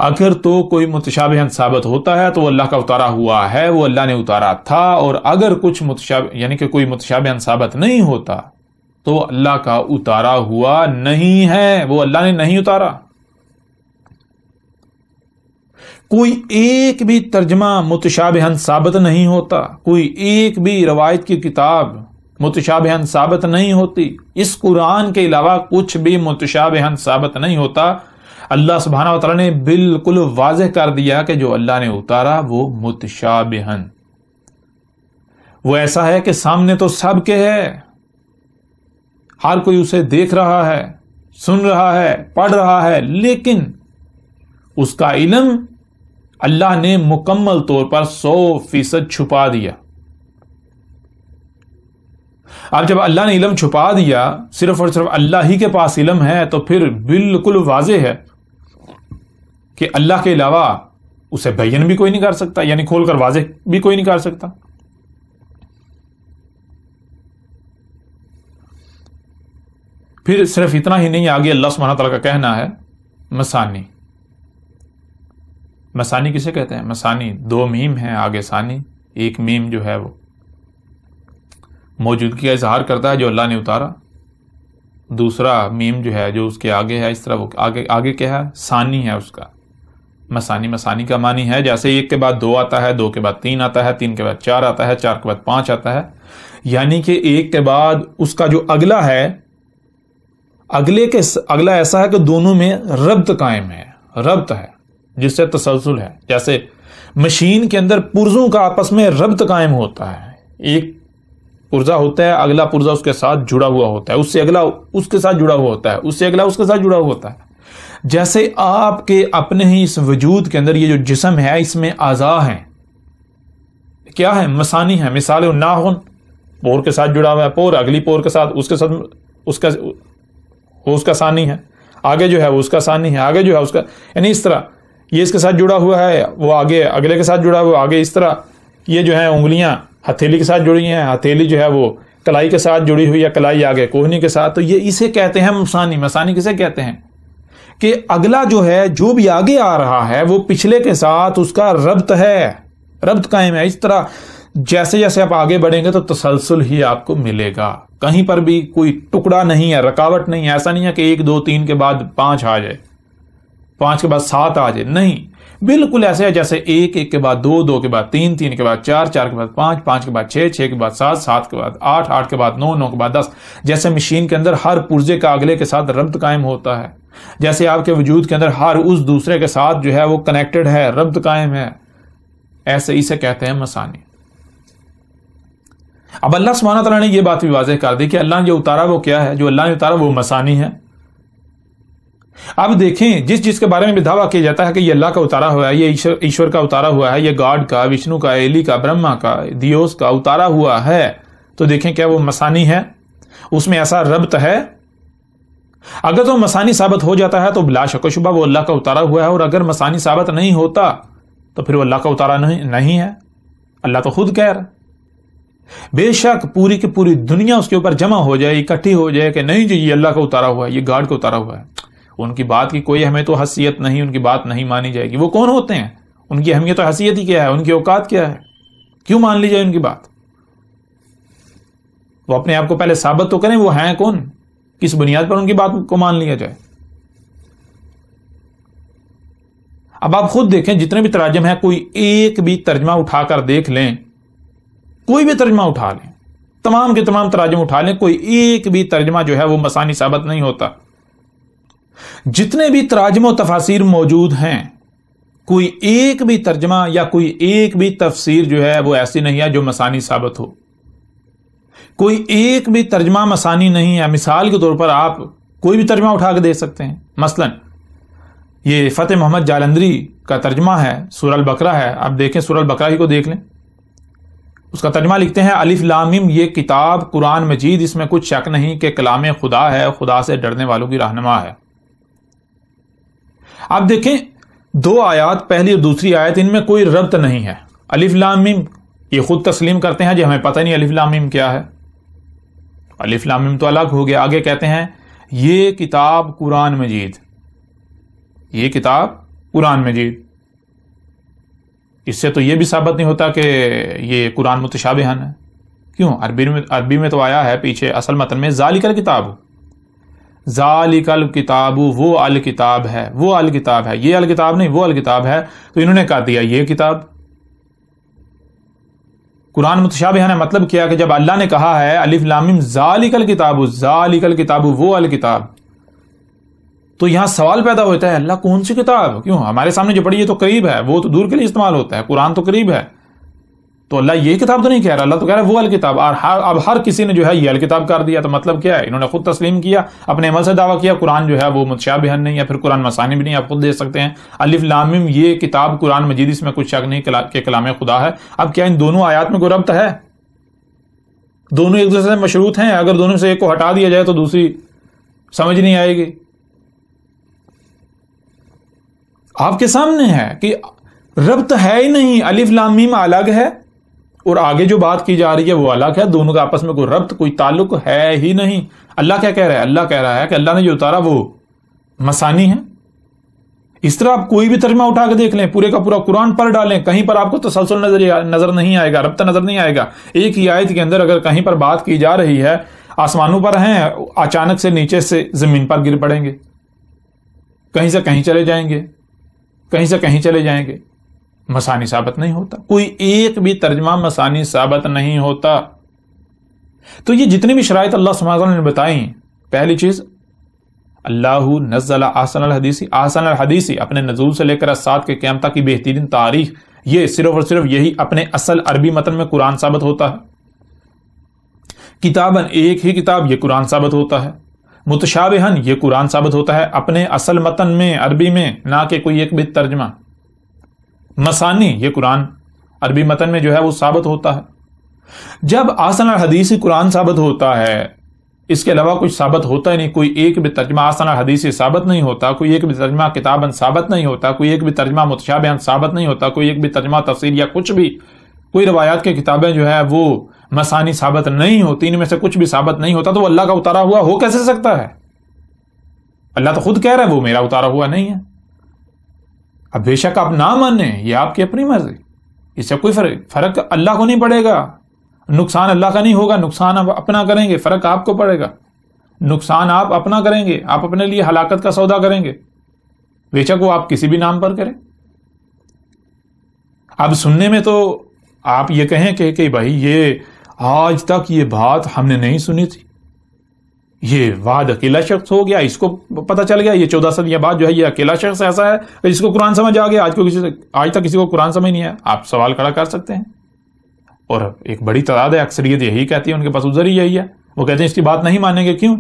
اگر تو کوئی متشابہن ثابت ہوتا ہے تو وہ اللہ کا اتارا ہوا ہے، وہ اللہ نے اتارا تھا. اور اگر کچھ یعنی کہ کوئی متشابہن ثابت نہیں ہوتا تو اللہ کا اتارا ہوا نہیں ہے، وہ اللہ نے نہیں اتارا. کوئی ایک بھی ترجمہ متشابہن ثابت نہیں ہوتا، کوئی ایک بھی روایت کی کتاب متشابہن ثابت نہیں ہوتی. اس قرآن کے علاوہ کچھ بھی متشابہن ثابت نہیں ہوتا. اللہ سبحانہ و تعالیٰ نے بالکل واضح کر دیا کہ جو اللہ نے اتارا وہ متشابہن، وہ ایسا ہے کہ سامنے تو سب کے ہے، ہر کوئی اسے دیکھ رہا ہے، سن رہا ہے، پڑھ رہا ہے، لیکن اس کا علم اللہ نے مکمل طور پر 100% چھپا دیا. اب جب اللہ نے علم چھپا دیا، صرف اور صرف اللہ ہی کے پاس علم ہے، تو پھر بالکل واضح ہے کہ اللہ کے علاوہ اسے بیان بھی کوئی نہیں کر سکتا، یعنی کھول کر واضح بھی کوئی نہیں کر سکتا. پھر صرف اتنا ہی نہیں، آگے اللہ سبحانہ تعالیٰ کا کہنا ہے مسانی. مسانی کسے کہتے ہیں؟ مسانی 2 میم ہیں، آگے ثانی. ایک میم جو ہے وہ موجودگی کا اظہار کرتا ہے جو اللہ نے اتارا، دوسرا میم جو ہے جو اس کے آگے ہے، اس طرح وہ آگے کیا ہے؟ ثانی ہے اس کا. مسانی کا معنی ہے جیسے 1 کے بعد 2 آتا ہے، 2 کے بعد 3 آتا ہے، 3 کے بعد 4 آتا ہے، 4 کے بعد 5 آتا ہے. یعنی کہ 1 کے بعد اس کا جو اگلا ہے، اگلا ایسا ہے کہ دونوں میں ربط قائم ہے، ربط ہے جس سے تسلسل ہے. جیسے مشین کے اندر پرزوں کا آپس میں ربط قائم ہوتا ہے، ایک پرزہ ہوتا ہے، اگلا پرزہ اس کے ساتھ جڑا ہوا ہوتا ہے، اس سے اگلا اس کے ساتھ جڑا ہوا ہوتا ہے، اس سے اگلا اس کے ساتھ جڑا ہوا ہوتا ہے. جیسے آپ کے اپنے ہی اس وجود کے اندر یہ جو جسم ہے اس میں اعضاء ہیں، کیا ہے؟ مسانی ہے. مثال ناخن پور کے ساتھ جڑا ہوا ہے، پور اگلی پور کے ساتھ اس کا ثانی ہے، آگے جو ہے وہ اس کا ثانی ہے، آگے جو ہے اس کا، یعنی اس طرح یہ اس کے ساتھ جڑا ہوا ہے، وہ آگے اگلے کے ساتھ جڑا ہوا، آگے اس طرح. یہ جو ہے انگلیاں ہتھیلی کے ساتھ جڑی ہیں، ہتھیلی جو ہے وہ کلائی کے ساتھ جڑی ہوئی ہے، کلائی آگے کوہنی کے ساتھ. تو یہ اسے کہتے ہیں مسانی. مسانی کسے کہتے ہیں؟ کہ اگلا جو ہے جو بھی آگے آ رہا ہے وہ پچھلے کے ساتھ اس کا ربط ہے، ربط قائم ہے. اس طرح جیسے جیسے آپ آگے بڑھیں گے تو تسلسل ہی آپ کو ملے گا، کہیں پر بھی کوئی ٹکڑا نہیں ہے، رکاوٹ نہیں ہے. ایسا نہیں ہے کہ 1 2 3 کے بعد 5 آ جائے، 5 کے بعد 7 آ جائے، نہیں، بالکل ایسے ہے جیسے 1 1 کے بعد 2 2 کے بعد 3 3 کے بعد 4 4 کے بعد 5 5 کے بعد 6 6 کے بعد 7 7 کے بعد 8 8 کے بعد 9 9 کے بعد 10. جیسے مشین کے اندر ہر پرزے کا اگلے کے ساتھ ربط قائم ہوتا ہے، جیسے آپ کے وجود کے اندر ہر اس دوسرے کے ساتھ جو ہے وہ کنیکٹڈ ہے، ربط قائم ہے، ایسے اسے کہتے ہیں مسانی. اب اللہ سبحانہ تعالیٰ نے یہ بات بھی واضح کر دی کہ اللہ نے جو اتارا وہ کیا ہے، جو اللہ نے اتارا وہ مسانی ہے. اب دیکھیں جس کے بارے میں بھی دعویٰ کیا جاتا ہے کہ یہ اللہ کا اتارا ہوا ہے، یہ ایشور کا اتارا ہوا ہے، یہ گاڈ کا، وشنو کا، ایلی کا، برہما کا، دیوس کا اتارا ہوا ہے، تو دیکھیں کیا وہ مسانی ہے، اس میں ایسا ربط ہے. اگر تو مسانی ثابت ہو جاتا ہے تو بلا شک و شبہ وہ اللہ کا اتارا ہوا ہے، اور اگر مسانی ثابت نہیں ہوتا تو پھر وہ اللہ کا اتارا نہیں ہے. اللہ تو خود کہہ رہا، بے شک پوری کی پوری دنیا اس کے اوپر جمع ہو جائے، اکٹھی ہو جائے کہ نہیں جی یہ اللہ کا اتارا ہوا ہے، یہ گاڈ کا اتارا ہوا ہے، ان کی بات کی کوئی ہمیں تو حیثیت نہیں، ان کی بات نہیں مانی جائے گی. وہ کون ہوتے ہیں؟ ان کی اہمیت و حیثیت ہی کیا ہے، ان کی اوقات کیا ہے، کیوں مان لی جائے ان کی بات؟ وہ اپنے آپ کو پہلے ثابت تو کریں وہ ہیں کون، کس بنیاد پر ان کی بات کو مان لیا جائے. اب آپ خود دیکھیں جتنے بھی تراجم ہیں، کوئی ایک بھی ترجمہ اٹھا کر دیکھ لیں، کوئی بھی ترجمہ اٹھا لیں، تمام کے تمام تراجم اٹھا لیں، کوئی ایک بھی ترجمہ جو ہے وہ مسانی ثابت نہیں ہوتا. جتنے بھی تراجم و تفاسیر موجود ہیں، کوئی ایک بھی ترجمہ یا کوئی ایک بھی تفسیر جو ہے وہ ایسی نہیں ہے جو مسانی ثابت ہو. کوئی ایک بھی ترجمہ مسانی نہیں ہے. مثال کے طور پر آپ کوئی بھی ترجمہ اٹھا کے دے سکتے ہیں. مثلا یہ فتح محمد جالندری کا ترجمہ ہے سورہ البقرہ ہے، آپ دیکھیں سورہ البقرہ ہی کو دیکھ لیں، اس کا ترجمہ لکھتے ہیں الف لام میم، یہ کتاب قرآن مجید، اس میں کچھ شک نہیں کہ کلام خدا ہے، خدا سے ڈرنے والوں کی رہنما ہے۔ آپ دیکھیں دو آیات، پہلی اور دوسری آیت، ان میں کوئی ربط نہیں ہے۔ الف لام میم یہ خود تسلیم کرتے ہیں جی ہمیں پتہ نہیں الف لام میم کیا ہے، الف لام میم تو الگ ہو گیا۔ آگے کہتے ہیں یہ کتاب قرآن مجید، یہ کتاب قرآن مجید، اس سے تو یہ بھی ثابت نہیں ہوتا کہ یہ قرآن متشابہن ہے۔ کیوں؟ عربی میں تو آیا ہے پیچھے اصل متن میں ذالک الکتاب، ذالک الکتاب، وہ الکتاب ہے، وہ الکتاب ہے، یہ الکتاب نہیں وہ الکتاب ہے، تو انہوں نے کہا دیا یہ کتاب قرآن متشابہن ہے۔ مطلب کیا کہ جب اللہ نے کہا ہے الف لام میم ذالک الکتاب، ذالک الکتاب وہ الکتاب، تو یہاں سوال پیدا ہوتا ہے اللہ کون سی کتاب؟ کیوں ہمارے سامنے جو پڑھی ہے تو قریب ہے، وہ تو دور کے لیے استعمال ہوتا ہے، قرآن تو قریب ہے، تو اللہ یہ کتاب تو نہیں کہہ رہا، اللہ تو کہہ رہا ہے وہ الکتاب۔ اور اب ہر کسی نے جو ہے یہ الکتاب کر دیا، تو مطلب کیا ہے؟ انہوں نے خود تسلیم کیا، اپنے عمل سے دعویٰ کیا قرآن جو ہے وہ متشابہن نہیں ہے، پھر قرآن مثانی بھی نہیں، آپ خود دیکھ سکتے ہیں الف لام میم یہ کتاب قرآن مجید، اس میں کچھ شک نہیں کہ کلام خدا ہے۔ اب کیا ان دونوں آیات میں کوئی ربط ہے؟ دونوں ایک دوسرے سے مشروط ہیں، اگر دونوں سے ایک کو ہٹا دیا جائے تو دوسری سمجھ نہیں آئے گی۔ آپ کے سامنے ہے کہ ربط ہے ہی نہیں، الف لام میم الگ ہے اور آگے جو بات کی جا رہی ہے وہ الگ ہے، دونوں کا آپس میں کوئی ربط کوئی تعلق ہے ہی نہیں۔ اللہ کیا کہہ رہا ہے؟ اللہ کہہ رہا ہے کہ اللہ نے جو اتارا وہ مثانی ہے۔ اس طرح آپ کوئی بھی ترجمہ اٹھا کے دیکھ لیں، پورے کا پورا قرآن پر ڈالیں، کہیں پر آپ کو تسلسل نظر نہیں آئے گا، ربط نظر نہیں آئے گا۔ ایک ہی آیت کے اندر اگر کہیں پر بات کی جا رہی ہے، آسمانوں پر ہیں، اچانک سے نیچے سے زمین پر گر پڑیں گے، کہیں سے کہیں چلے جائیں گے، کہیں سے کہیں چلے جائیں گے، مثانی ثابت نہیں ہوتا، کوئی ایک بھی ترجمہ مثانی ثابت نہیں ہوتا۔ تو یہ جتنی بھی شرائط اللہ سبحانہ وتعالی نے بتائیں، پہلی چیز اللہ نزل احسن الحدیث، احسن الحدیث اپنے نزول سے لے کر الساعۃ کے قیامت تک کی بہترین تاریخ، یہ صرف اور صرف یہی اپنے اصل عربی متن میں قرآن ثابت ہوتا ہے۔ کتاباً ایک ہی کتاب، یہ قرآن ثابت ہوتا ہے۔ متشابہن یہ قرآن ثابت ہوتا ہے اپنے اصل متن میں عربی میں، نہ کہ کوئی ایک بھی ترجمہ۔ مثانی یہ قرآن عربی متن میں جو ہے وہ ثابت ہوتا ہے۔ جب احسن الحدیث قرآن ثابت ہوتا ہے، اس کے علاوہ کچھ ثابت ہوتا ہی نہیں، کوئی ایک بھی ترجمہ احسن الحدیث ثابت نہیں ہوتا، کوئی ایک بھی ترجمہ کتاباً ثابت نہیں ہوتا، کوئی ایک بھی ترجمہ متشابہن ثابت نہیں ہوتا، کوئی ایک بھی ترجمہ تفسیر یا کچھ بھی، کوئی روایات کی کتابیں جو ہے وہ مثانی ثابت نہیں ہوتی، ان میں سے کچھ بھی ثابت نہیں ہوتا، تو وہ اللہ کا اتارا ہوا ہو کیسے سکتا ہے؟ اللہ تو خود کہہ رہا ہے وہ میرا اتارا ہوا نہیں ہے۔ اب بے شک آپ نہ مانیں، یہ آپ کی اپنی مرضی، اس سے کوئی فرق اللہ کو نہیں پڑے گا، نقصان اللہ کا نہیں ہوگا، نقصان آپ اپنا کریں گے، فرق آپ کو پڑے گا، نقصان آپ اپنا کریں گے، آپ اپنے لیے ہلاکت کا سودا کریں گے، بے شک وہ آپ کسی بھی نام پر کریں۔ اب سننے میں تو آپ یہ کہیں کہ بھائی یہ آج تک یہ بات ہم نے نہیں سنی تھی، یہ واد اکیلا شخص ہو گیا، اس کو پتہ چل گیا، یہ 14 صدیاں بعد جو ہے یہ اکیلا شخص ایسا ہے جس کو قرآن سمجھ آ گیا، آج تک کسی کو قرآن سمجھ نہیں آیا۔ آپ سوال کھڑا کر سکتے ہیں، اور ایک بڑی تعداد ہے، اکثریت یہی کہتی ہے، ان کے پاس عذر ہی یہی ہے، وہ کہتے ہیں اس کی بات نہیں مانیں گے۔ کیوں؟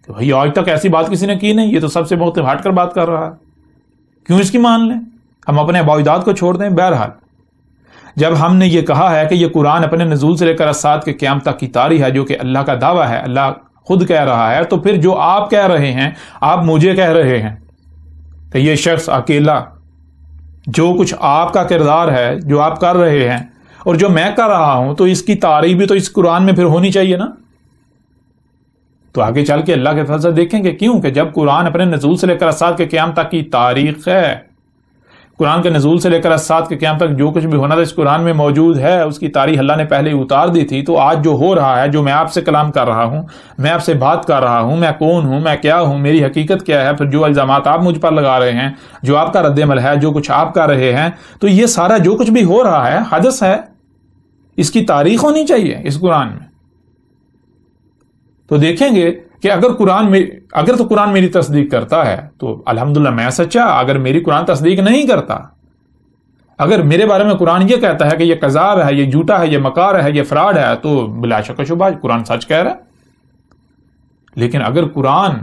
کہ بھائی آج تک ایسی بات کسی نے کی نہیں، یہ تو سب سے بہت ہٹ کر بات کر رہا ہے، کیوں اس کی مان لیں؟ ہم اپنے عبادات کو چھوڑ دیں۔ بہرحال جب ہم نے یہ کہا ہے کہ یہ قرآن اپنے نزول سے لے کر الساعۃ کے قیامت تک کی تاریخ ہے، جو کہ اللہ کا دعویٰ ہے، اللہ خود کہہ رہا ہے، تو پھر جو آپ کہہ رہے ہیں، آپ مجھے کہہ رہے ہیں کہ یہ شخص اکیلا، جو کچھ آپ کا کردار ہے، جو آپ کر رہے ہیں اور جو میں کر رہا ہوں، تو اس کی تعریف بھی تو اس قرآن میں پھر ہونی چاہیے نا۔ تو آگے چل کے اللہ کے فضل سے دیکھیں گے، کیوں کہ جب قرآن اپنے نزول سے لے کر الساعۃ کے قیامت تک کی تاریخ ہے، قرآن کے نزول سے لے کر الساعۃ کے قیامت تک جو کچھ بھی ہونا تھا اس قرآن میں موجود ہے، اس کی تاریخ اللہ نے پہلے اتار دی تھی۔ تو آج جو ہو رہا ہے، جو میں آپ سے کلام کر رہا ہوں، میں آپ سے بات کر رہا ہوں، میں کون ہوں، میں کیا ہوں، میری حقیقت کیا ہے، پھر جو الزامات آپ مجھ پر لگا رہے ہیں، جو آپ کا رد عمل ہے، جو کچھ آپ کر رہے ہیں، تو یہ سارا جو کچھ بھی ہو رہا ہے حدث ہے، اس کی تاریخ ہونی چاہیے اس قرآن میں۔ تو دیکھیں گے کہ اگر تو قرآن میری تصدیق کرتا ہے تو الحمدللہ میں سچا، اگر میری قرآن تصدیق نہیں کرتا، اگر میرے بارے میں قرآن یہ کہتا ہے کہ یہ کذاب ہے، یہ جھوٹا ہے، یہ مکار ہے، یہ فراڈ ہے، تو بلا شک و شبہ قرآن سچ کہہ رہا ہے۔ لیکن اگر قرآن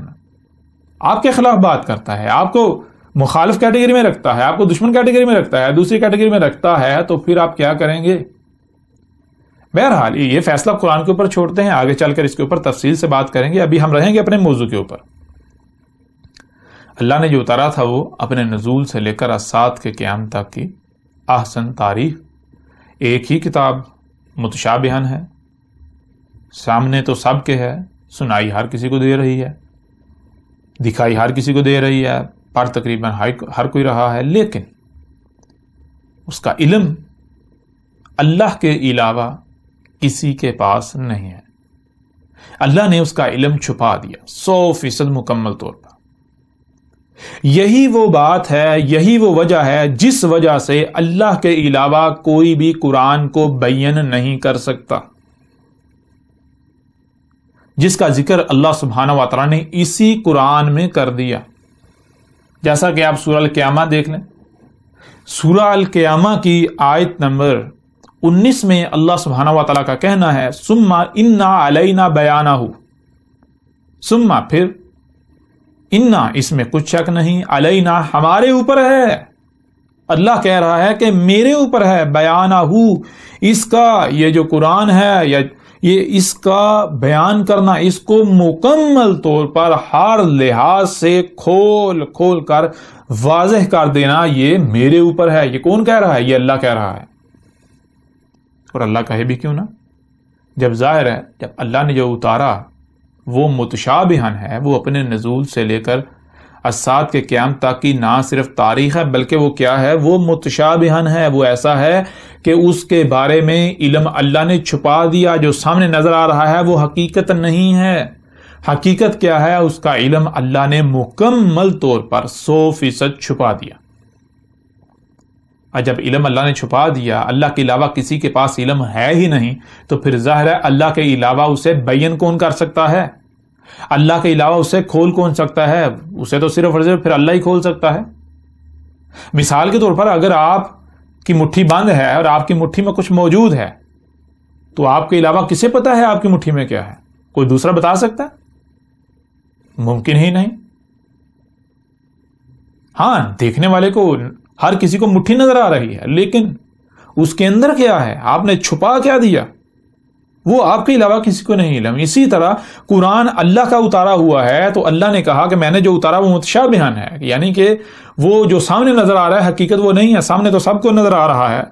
آپ کے خلاف بات کرتا ہے، آپ کو مخالف کیٹیگری میں رکھتا ہے، آپ کو دشمن کیٹیگری میں رکھتا ہے، دوسری کیٹیگری میں رکھتا ہے، تو پھر آپ کیا کریں گے؟ بہرحال یہ فیصلہ قرآن کے اوپر چھوڑتے ہیں، آگے چل کر اس کے اوپر تفصیل سے بات کریں گے، ابھی ہم رہیں گے اپنے موضوع کے اوپر۔ اللہ نے جو اتارا تھا وہ اپنے نزول سے لے کر الساعۃ کے قیام تک کی احسن تاریخ، ایک ہی کتاب متشابہن ہے، سامنے تو سب کے ہے، سنائی ہر کسی کو دے رہی ہے، دکھائی ہر کسی کو دے رہی ہے، پڑھ تقریباً ہر کوئی رہا ہے، لیکن اس کا علم اللہ کے علاوہ کسی کے پاس نہیں ہے۔ اللہ نے اس کا علم چھپا دیا 100% مکمل طور پر۔ یہی وہ بات ہے، یہی وہ وجہ ہے جس وجہ سے اللہ کے علاوہ کوئی بھی قرآن کو بیان نہیں کر سکتا، جس کا ذکر اللہ سبحانہ و تعالیٰ نے اسی قرآن میں کر دیا۔ جیسا کہ آپ سورہ القیامہ دیکھ لیں، سورہ القیامہ کی آیت نمبر 19 میں اللہ سبحانہ و تعالیٰ کا کہنا ہے ثم انا علینا بیانہ، ثم پھر، انا اس میں کچھ شک نہیں، علینا ہمارے اوپر ہے، اللہ کہہ رہا ہے کہ میرے اوپر ہے، بیانہ اس کا، یہ جو قرآن ہے یا یہ اس کا بیان کرنا، اس کو مکمل طور پر ہر لحاظ سے کھول کھول کر واضح کر دینا، یہ میرے اوپر ہے۔ یہ کون کہہ رہا ہے؟ یہ اللہ کہہ رہا ہے۔ اور اللہ کہے بھی کیوں نہ، جب ظاہر ہے جب اللہ نے جو اتارا وہ متشابہن ہے، وہ اپنے نزول سے لے کر الساعۃ کے قیام تک کی نہ صرف تاریخ ہے بلکہ وہ کیا ہے؟ وہ متشابہن ہے، وہ ایسا ہے کہ اس کے بارے میں علم اللہ نے چھپا دیا، جو سامنے نظر آ رہا ہے وہ حقیقت نہیں ہے۔ حقیقت کیا ہے؟ اس کا علم اللہ نے مکمل طور پر 100% چھپا دیا۔ اور جب علم اللہ نے چھپا دیا، اللہ کے علاوہ کسی کے پاس علم ہے ہی نہیں، تو پھر ظاہر ہے اللہ کے علاوہ اسے بیان کون کر سکتا ہے؟ اللہ کے علاوہ اسے کھول کون سکتا ہے؟ اسے تو صرف اور صرف پھر اللہ ہی کھول سکتا ہے۔ مثال کے طور پر اگر آپ کی مٹھی بند ہے اور آپ کی مٹھی میں کچھ موجود ہے، تو آپ کے علاوہ کسے پتا ہے آپ کی مٹھی میں کیا ہے؟ کوئی دوسرا بتا سکتا ہے؟ ممکن ہی نہیں۔ ہاں، دیکھنے والے کو، ہر کسی کو مٹھی نظر آ رہی ہے، لیکن اس کے اندر کیا ہے؟ آپ نے چھپا کیا دیا؟ وہ آپ کے علاوہ کسی کو نہیں علم۔ اسی طرح قرآن اللہ کا اتارا ہوا ہے، تو اللہ نے کہا کہ میں نے جو اتارا وہ متشابہن ہے، یعنی کہ وہ جو سامنے نظر آ رہا ہے حقیقت وہ نہیں ہے۔ سامنے تو سب کو نظر آ رہا ہے،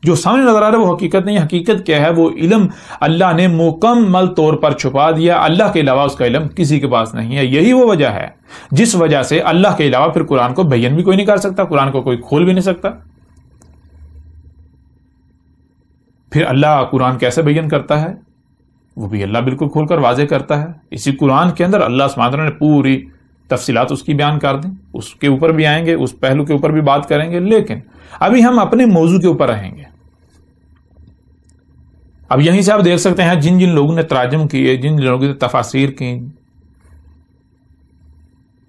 جو سامنے نظر آ رہا ہے وہ حقیقت نہیں ہے۔ حقیقت کیا ہے؟ وہ علم اللہ نے مکمل طور پر چھپا دیا، اللہ کے علاوہ اس کا علم کسی کے پاس نہیں ہے۔ یہی وہ وجہ ہے جس وجہ سے اللہ کے علاوہ پھر قرآن کو بیان بھی کوئی نہیں کر سکتا، قرآن کو کوئی کھول بھی نہیں سکتا۔ پھر اللہ قرآن کیسے بیان کرتا ہے؟ وہ بھی اللہ بالکل کھول کر واضح کرتا ہے۔ اسی قرآن کے اندر اللہ سبحانہ وتعالیٰ نے پوری تفصیلات اس کی بیان کر دیں، اس کے اوپر بھی آئیں گے، اس پہلو کے اوپر بھی بات کریں گے، لیکن ابھی ہم اپنے موضوع کے اوپر رہیں گے۔ اب یہیں سے آپ دیکھ سکتے ہیں جن جن لوگوں نے تراجم کیے، جن جن لوگوں نے تفاسیر کی،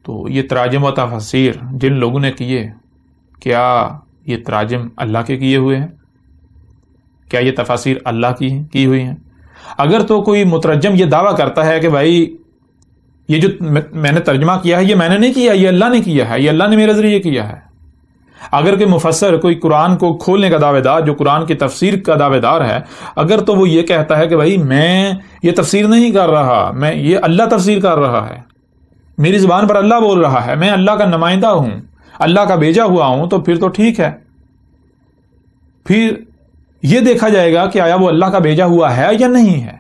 تو یہ تراجم و تفاسیر جن لوگوں نے کیے، کیا یہ تراجم اللہ کے کیے ہوئے ہیں؟ کیا یہ تفاسیر اللہ کی ہوئی ہیں؟ اگر تو کوئی مترجم یہ دعویٰ کرتا ہے کہ بھائی یہ جو میں نے ترجمہ کیا ہے یہ میں نے نہیں کیا، یہ اللہ نے کیا ہے، یہ اللہ نے میرے ذریعے کیا ہے، اگر کوئی مفسر کوئی قرآن کو کھولنے کا دعوے دار، جو قرآن کی تفسیر کا دعوے دار ہے، اگر تو وہ یہ کہتا ہے کہ بھائی میں یہ تفسیر نہیں کر رہا، میں یہ اللہ تفسیر کر رہا ہے، میری زبان پر اللہ بول رہا ہے، میں اللہ کا نمائندہ ہوں، اللہ کا بھیجا ہوا ہوں، تو پھر تو ٹھیک ہے۔ پھر یہ دیکھا جائے گا کہ آیا وہ اللہ کا بھیجا ہوا ہے یا نہیں ہے۔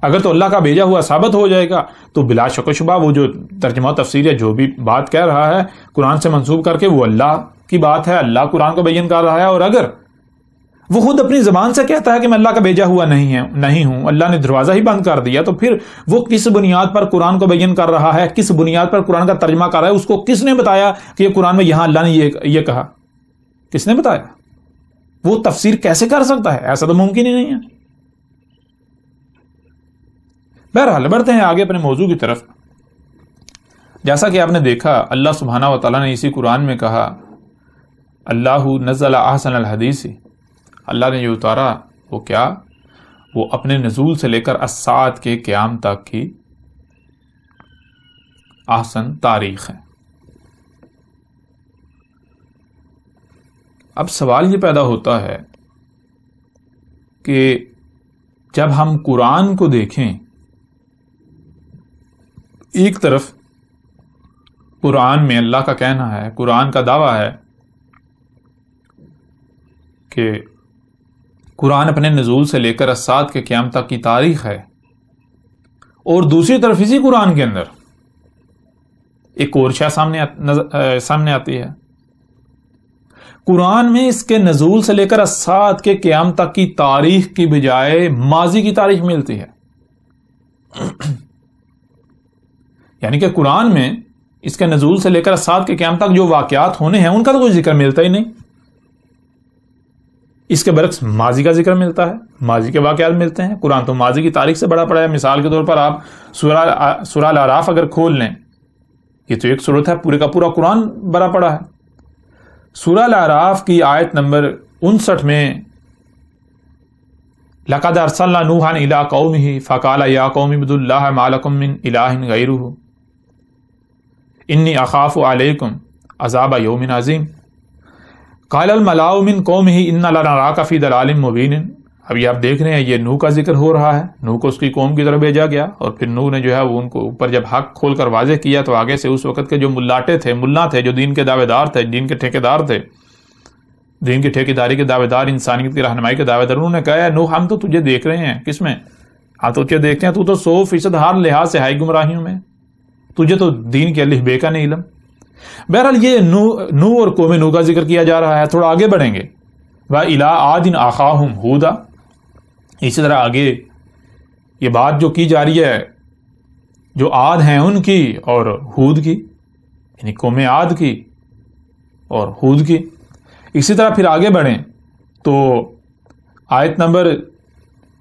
اگر تو اللہ کا بھیجا ہوا ثابت ہو جائے گا تو بلا شک و شبہ وہ جو ترجمہ و تفسیر یا جو بھی بات کہہ رہا ہے قرآن سے منسوب کر کے وہ اللہ کی بات ہے، اللہ قرآن کو بیان کر رہا ہے۔ اور اگر وہ خود اپنی زبان سے کہتا ہے کہ میں اللہ کا بھیجا ہوا نہیں ہوں، اللہ نے دروازہ ہی بند کر دیا، تو پھر وہ کس بنیاد پر قرآن کو بیان کر رہا ہے، کس بنیاد پر قرآن کا ترجمہ کر رہا ہے؟ اس کو کس نے بتایا کہ یہ قرآن میں یہاں اللہ نے یہ کہا؟ کس نے بتایا؟ وہ تفسیر کیسے کر سکتا ہے؟ ایسا تو ممکن ہی نہیں ہے۔ بہرحال بڑھتے ہیں آگے اپنے موضوع کی طرف۔ جیسا کہ آپ نے دیکھا اللہ سبحانہ و تعالیٰ نے اسی قرآن میں کہا اللہ نزل احسن الحدیث، اللہ نے جو اتارا وہ کیا؟ وہ اپنے نزول سے لے کر الساعۃ کے قیام تک کی احسن تاریخ ہے۔ اب سوال یہ پیدا ہوتا ہے کہ جب ہم قرآن کو دیکھیں، ایک طرف قرآن میں اللہ کا کہنا ہے، قرآن کا دعویٰ ہے کہ قرآن اپنے نزول سے لے کر الساعت کے قیام تک کی تاریخ ہے، اور دوسری طرف اسی قرآن کے اندر ایک اور شے سامنے آتی ہے۔ قرآن میں اس کے نزول سے لے کر الساعت کے قیام تک کی تاریخ کی بجائے ماضی کی تاریخ ملتی ہے، یعنی کہ قرآن میں اس کے نزول سے لے کر الساعت کے قیام تک جو واقعات ہونے ہیں ان کا تو کوئی ذکر ملتا ہی نہیں، اس کے برعکس ماضی کا ذکر ملتا ہے، ماضی کے واقعات ملتے ہیں۔ قرآن تو ماضی کی تاریخ سے بڑا پڑا ہے۔ مثال کے طور پر آپ سورہ الاعراف اگر کھول لیں، یہ تو ایک سورت ہے، پورے کا پورا قرآن بڑا پڑا ہے۔ سورہ الاعراف کی آیت نمبر 59 میں لَقَدْ أَرْسَلْنَا نُوحًا إِلَىٰ قَوْمِهِ فَقَالَ يَا قَوْمِ اعْبُدُوا اللَّهَ مَا لَكُم مِّنْ إِلَٰهٍ غَيْرُهُ إِنِّي أَخَافُ عَلَيْكُمْ عَذَابَ يَوْمٍ عَظِيمٍ قَالَ الْمَلَأُ مِنْ قَوْمِهِ إِنَّا لَنَرَاكَ فِي ضَلَالٍ مُّبِينٍ۔ اب یہ آپ دیکھ رہے ہیں، یہ نوح کا ذکر ہو رہا ہے، نوح کو اس کی قوم کی طرف بھیجا گیا، اور پھر نوح نے جو ہے وہ ان کو اوپر جب حق کھول کر واضح کیا تو آگے سے اس وقت کے جو ملا تھے، جو دین کے دعوے دار تھے، دین کے ٹھیکیدار تھے، دین کی ٹھیکیداری کے دعوے دار، انسانیت کی رہنمائی کے دعوے دار، انہوں نے کہا نوح ہم تو تجھے دیکھ رہے ہیں، کس میں؟ ہم تو تجھے دیکھتے ہیں، تو 100% ہر لحاظ سے ہے گمراہیوں میں، تجھے تو دین کے الف بے کا نہیں علم۔ بہرحال یہ نوح اور قوم نوح کا ذکر کیا جا رہا ہے۔ تھوڑا آگے بڑھیں گے، وَإِلَىٰ عَادٍ أَخَاهُمْ هُودًا، اسی طرح آگے یہ بات جو کی جا رہی ہے جو عاد ہیں ان کی اور ہود کی، یعنی قوم عاد کی اور ہود کی۔ اسی طرح پھر آگے بڑھیں تو آیت نمبر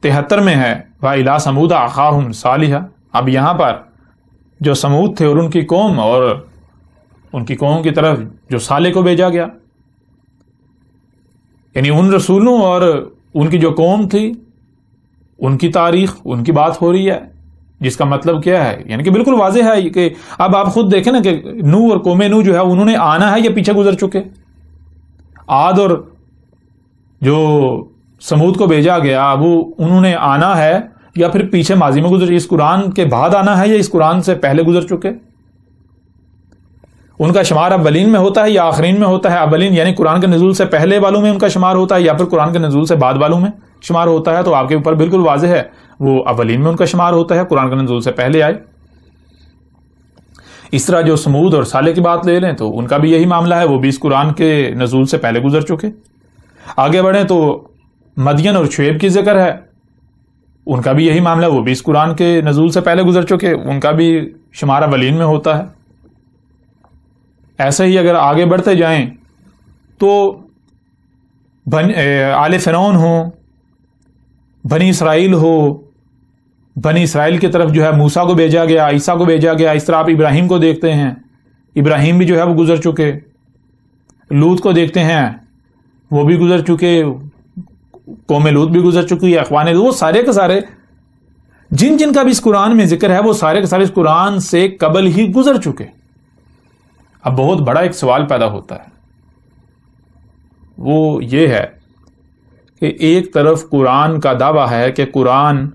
73 میں ہے وَإِلَىٰ ثَمُودَ أَخَاهُمْ صَالِحًا۔ اب یہاں پر جو سمود تھے اور ان کی قوم، اور ان کی قوم کی طرف جو صالح کو بھیجا گیا، یعنی ان رسولوں اور ان کی جو قوم تھی ان کی تاریخ، ان کی بات ہو رہی ہے، جس کا مطلب کیا ہے، یعنی کہ بالکل واضح ہے کہ اب آپ خود دیکھیں نا کہ نوح اور قوم نوح جو ہے انہوں نے آنا ہے یا پیچھے گزر چکے؟ عاد اور جو سمود کو بھیجا گیا وہ انہوں نے آنا ہے یا پھر پیچھے ماضی میں گزر، اس قرآن کے بعد آنا ہے یا اس قرآن سے پہلے گزر چکے؟ ان کا شمار اولین میں ہوتا ہے یا آخرین میں ہوتا ہے؟ اولین یعنی قرآن کے نزول سے پہلے والوں میں ان کا شمار ہوتا ہے یا پھر قرآن کے نزول سے بعد والوں میں شمار ہوتا ہے؟ تو آپ کے اوپر بالکل واضح ہے، وہ اولین میں ان کا شمار ہوتا ہے، قرآن کے نزول سے پہلے آئے۔ اس طرح جو سمود اور صالح کی بات لے لیں تو ان کا بھی یہی معاملہ ہے، وہ بھی اس قرآن کے نزول سے پہلے گزر چکے۔ آگے بڑھیں تو مدین اور شعیب کی ذکر ہے، ان کا بھی یہی معاملہ ہے، وہ بھی اس قرآن کے نزول سے پہلے گزر چکے، ان کا بھی شمار اولین میں ہوتا ہے۔ ایسے ہی اگر آگے بڑھتے جائیں تو آل فرعون ہو، بنی اسرائیل ہو، بنی اسرائیل کی طرف جو ہے موسیٰ کو بھیجا گیا، عیسیٰ کو بھیجا گیا۔ اس طرح آپ ابراہیم کو دیکھتے ہیں، ابراہیم بھی جو ہے وہ گزر چکے، لوط کو دیکھتے ہیں وہ بھی گزر چکے، قوم لوط بھی گزر چکی ہے، اخوان لوط، وہ سارے کے سارے جن کا بھی اس قرآن میں ذکر ہے وہ سارے کے سارے اس قرآن سے قبل ہی گزر چکے۔ اب بہت بڑا ایک سوال پیدا ہوتا ہے، وہ یہ ہے کہ ایک طرف قرآن کا دعویٰ ہے کہ قرآن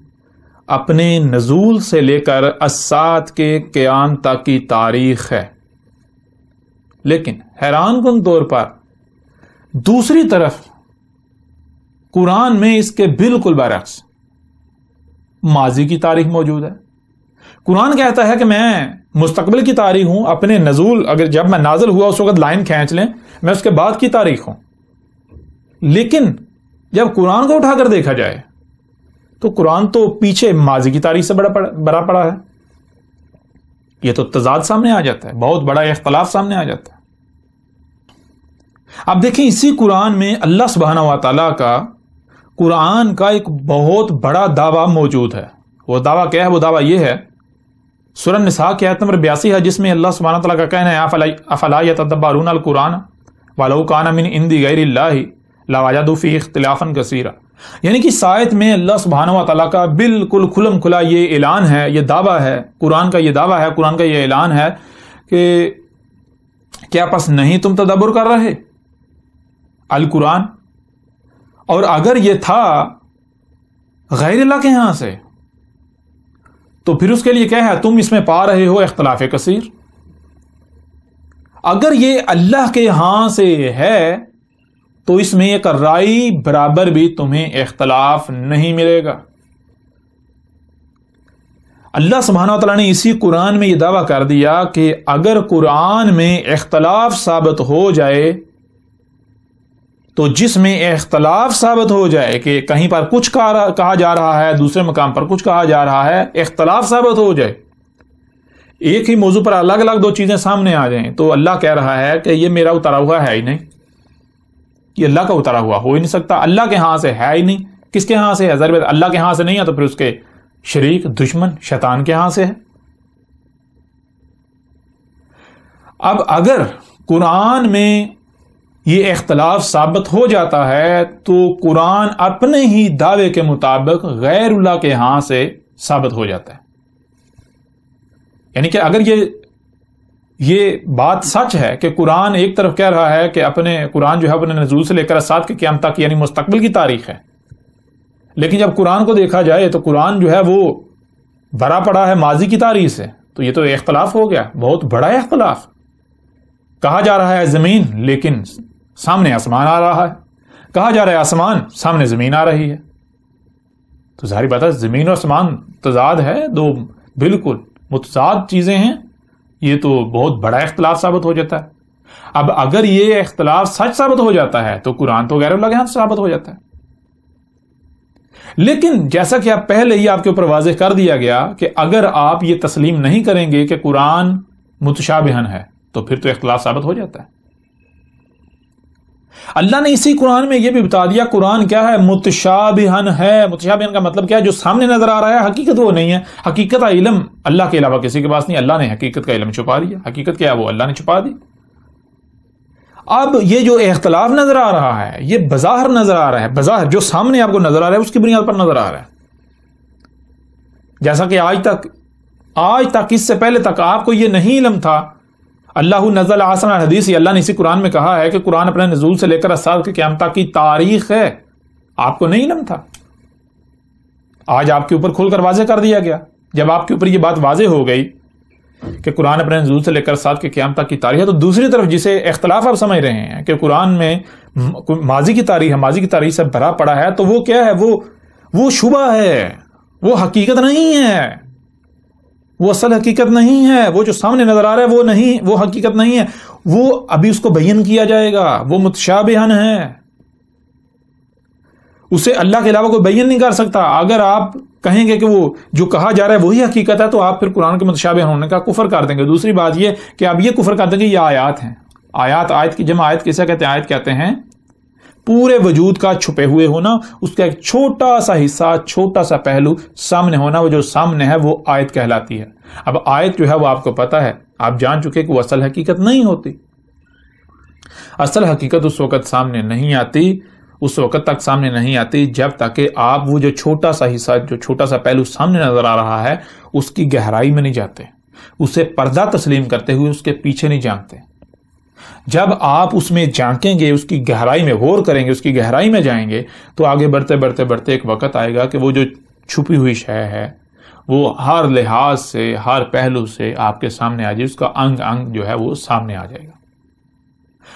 اپنے نزول سے لے کر الساعت کے قیام تک کی تاریخ ہے، لیکن حیران کن طور پر دوسری طرف قرآن میں اس کے بالکل برعکس ماضی کی تاریخ موجود ہے۔ قرآن کہتا ہے کہ میں مستقبل کی تاریخ ہوں، اپنے نزول اگر جب میں نازل ہوا اس وقت لائن کھینچ لیں، میں اس کے بعد کی تاریخ ہوں، لیکن جب قرآن کو اٹھا کر دیکھا جائے تو قرآن تو پیچھے ماضی کی تاریخ سے بڑا پڑا ہے۔ یہ تو تضاد سامنے آ جاتا ہے، بہت بڑا اختلاف سامنے آ جاتا ہے۔ اب دیکھیں اسی قرآن میں اللہ سبحانہ و تعالیٰ کا قرآن کا ایک بہت بڑا دعویٰ موجود ہے۔ وہ دعویٰ کیا ہے؟ وہ دعویٰ یہ ہے، سورہ النساء کی آیت نمبر 82 ہے، جس میں اللہ سبحانہ تعالیٰ کا کہنا ہے افلا یتدبرون القرآن ولو کان من عند غیر اللہ لوجدوا فیہ اختلافا کثیرا۔ یعنی کہ اس آیت میں اللہ سبحانہ و تعالیٰ کا بالکل کھلم کھلا یہ اعلان ہے، یہ دعویٰ ہے، قرآن کا یہ دعویٰ ہے، قرآن کا یہ اعلان ہے کہ کیا پس نہیں تم تدبر کر رہے؟ القرآن، اور اگر یہ تھا غیر اللہ کے ہاں سے تو پھر اس کے لیے کیا ہے؟ تم اس میں پا رہے ہو اختلاف کثیر۔ اگر یہ اللہ کے ہاں سے ہے تو اس میں ایک رائی برابر بھی تمہیں اختلاف نہیں ملے گا۔ اللہ سبحانہ و تعالیٰ نے اسی قرآن میں یہ دعویٰ کر دیا کہ اگر قرآن میں اختلاف ثابت ہو جائے تو جس میں اختلاف ثابت ہو جائے کہ کہیں پر کچھ کہا جا رہا ہے، دوسرے مقام پر کچھ کہا جا رہا ہے، اختلاف ثابت ہو جائے، ایک ہی موضوع پر الگ الگ دو چیزیں سامنے آ جائیں، تو اللہ کہہ رہا ہے کہ یہ میرا اتارا ہوا ہے ہی نہیں، یہ اللہ کا اتارا ہوا ہو ہی نہیں سکتا، اللہ کے ہاں سے ہے ہی نہیں۔ کس کے ہاں سے ہے؟ ضرور اللہ کے ہاں سے نہیں ہے تو پھر اس کے شریک دشمن شیطان کے ہاں سے ہے۔ اب اگر قرآن میں یہ اختلاف ثابت ہو جاتا ہے تو قرآن اپنے ہی دعوے کے مطابق غیر اللہ کے ہاں سے ثابت ہو جاتا ہے۔ یعنی کہ اگر یہ بات سچ ہے کہ قرآن ایک طرف کہہ رہا ہے کہ قرآن جو ہے اپنے نزول سے لے کر اسات کے قیامت تک یعنی مستقبل کی تاریخ ہے، لیکن جب قرآن کو دیکھا جائے تو قرآن جو ہے وہ بھرا پڑا ہے ماضی کی تاریخ سے، تو یہ تو اختلاف ہو گیا، بہت بڑا اختلاف۔ کہا جا رہا ہے زمین لیکن سامنے آسمان آ رہا ہے، کہا جا رہا ہے آسمان سامنے زمین آ رہی ہے، تو ظاہری بات ہے زمین اور آسمان تضاد ہے، دو بالکل متضاد چیزیں ہیں، یہ تو بہت بڑا اختلاف ثابت ہو جاتا ہے۔ اب اگر یہ اختلاف سچ ثابت ہو جاتا ہے تو قرآن تو غیر اللہ کے ہاں سے ثابت ہو جاتا ہے۔ لیکن جیسا کہ آپ پہلے ہی آپ کے اوپر واضح کر دیا گیا کہ اگر آپ یہ تسلیم نہیں کریں گے کہ قرآن متشابہن ہے تو پھر تو اختلاف ثابت ہو جاتا ہے۔ اللہ نے اسی قرآن میں یہ بھی بتا دیا قرآن کیا ہے؟ متشابہن ہے۔ متشابہن کا مطلب کیا ہے؟ جو سامنے نظر آ رہا ہے حقیقت وہ نہیں ہے، حقیقت کا علم اللہ کے علاوہ کسی کے پاس نہیں، اللہ نے حقیقت کا علم چھپا دیا، حقیقت کیا ہے وہ اللہ نے چھپا دی۔ اب یہ جو اختلاف نظر آ رہا ہے یہ بظاہر نظر آ رہا ہے، بظاہر جو سامنے آپ کو نظر آ رہا ہے اس کی بنیاد پر نظر آ رہا ہے، جیسا کہ آج تک اس سے پہلے تک آپ کو یہ نہیں علم تھا۔ اللہ نزل احسن الحدیث، اللہ نے اسی قرآن میں کہا ہے کہ قرآن اپنے نزول سے لے کر اسات کے قیامت تک کی تاریخ ہے، آپ کو نہیں علم تھا، آج آپ کے اوپر کھول کر واضح کر دیا گیا۔ جب آپ کے اوپر یہ بات واضح ہو گئی کہ قرآن اپنے نزول سے لے کر اسات کے قیامت تک کی تاریخ ہے، تو دوسری طرف جسے اختلاف آپ سمجھ رہے ہیں کہ قرآن میں ماضی کی تاریخ ہے، ماضی کی تاریخ سے بھرا پڑا ہے، تو وہ کیا ہے؟ وہ شبہ ہے، وہ حقیقت نہیں ہے، وہ اصل حقیقت نہیں ہے، وہ جو سامنے نظر آ رہا ہے وہ نہیں، وہ حقیقت نہیں ہے، وہ ابھی اس کو بیان کیا جائے گا، وہ متشابہن ہے، اسے اللہ کے علاوہ کوئی بیان نہیں کر سکتا۔ اگر آپ کہیں گے کہ وہ جو کہا جا رہا ہے وہی حقیقت ہے تو آپ پھر قرآن کے متشابہ ہونے کا کفر کر دیں گے۔ دوسری بات یہ کہ آپ یہ کفر کر دیں گے یہ آیات ہیں، آیت کی جمع آیت کسے کہتے ہیں؟ آیت کہتے ہیں پورے وجود کا چھپے ہوئے ہونا، اس کا ایک چھوٹا سا حصہ، چھوٹا سا پہلو سامنے ہونا، وہ جو سامنے ہے وہ آیت کہلاتی ہے۔ اب آیت جو ہے وہ آپ کو پتا ہے، آپ جان چکے کہ وہ اصل حقیقت نہیں ہوتی، اصل حقیقت اس وقت سامنے نہیں آتی، اس وقت تک سامنے نہیں آتی جب تک کہ آپ وہ جو چھوٹا سا حصہ، جو چھوٹا سا پہلو سامنے نظر آ رہا ہے اس کی گہرائی میں نہیں جاتے، اسے پردہ تسلیم کرتے ہوئے اس کے پیچھے نہیں جانتے۔ جب آپ اس میں جھانکیں گے، اس کی گہرائی میں غور کریں گے، اس کی گہرائی میں جائیں گے تو آگے بڑھتے بڑھتے بڑھتے ایک وقت آئے گا کہ وہ جو چھپی ہوئی شے ہے وہ ہر لحاظ سے، ہر پہلو سے آپ کے سامنے آ جائے، اس کا انگ انگ جو ہے وہ سامنے آ جائے گا۔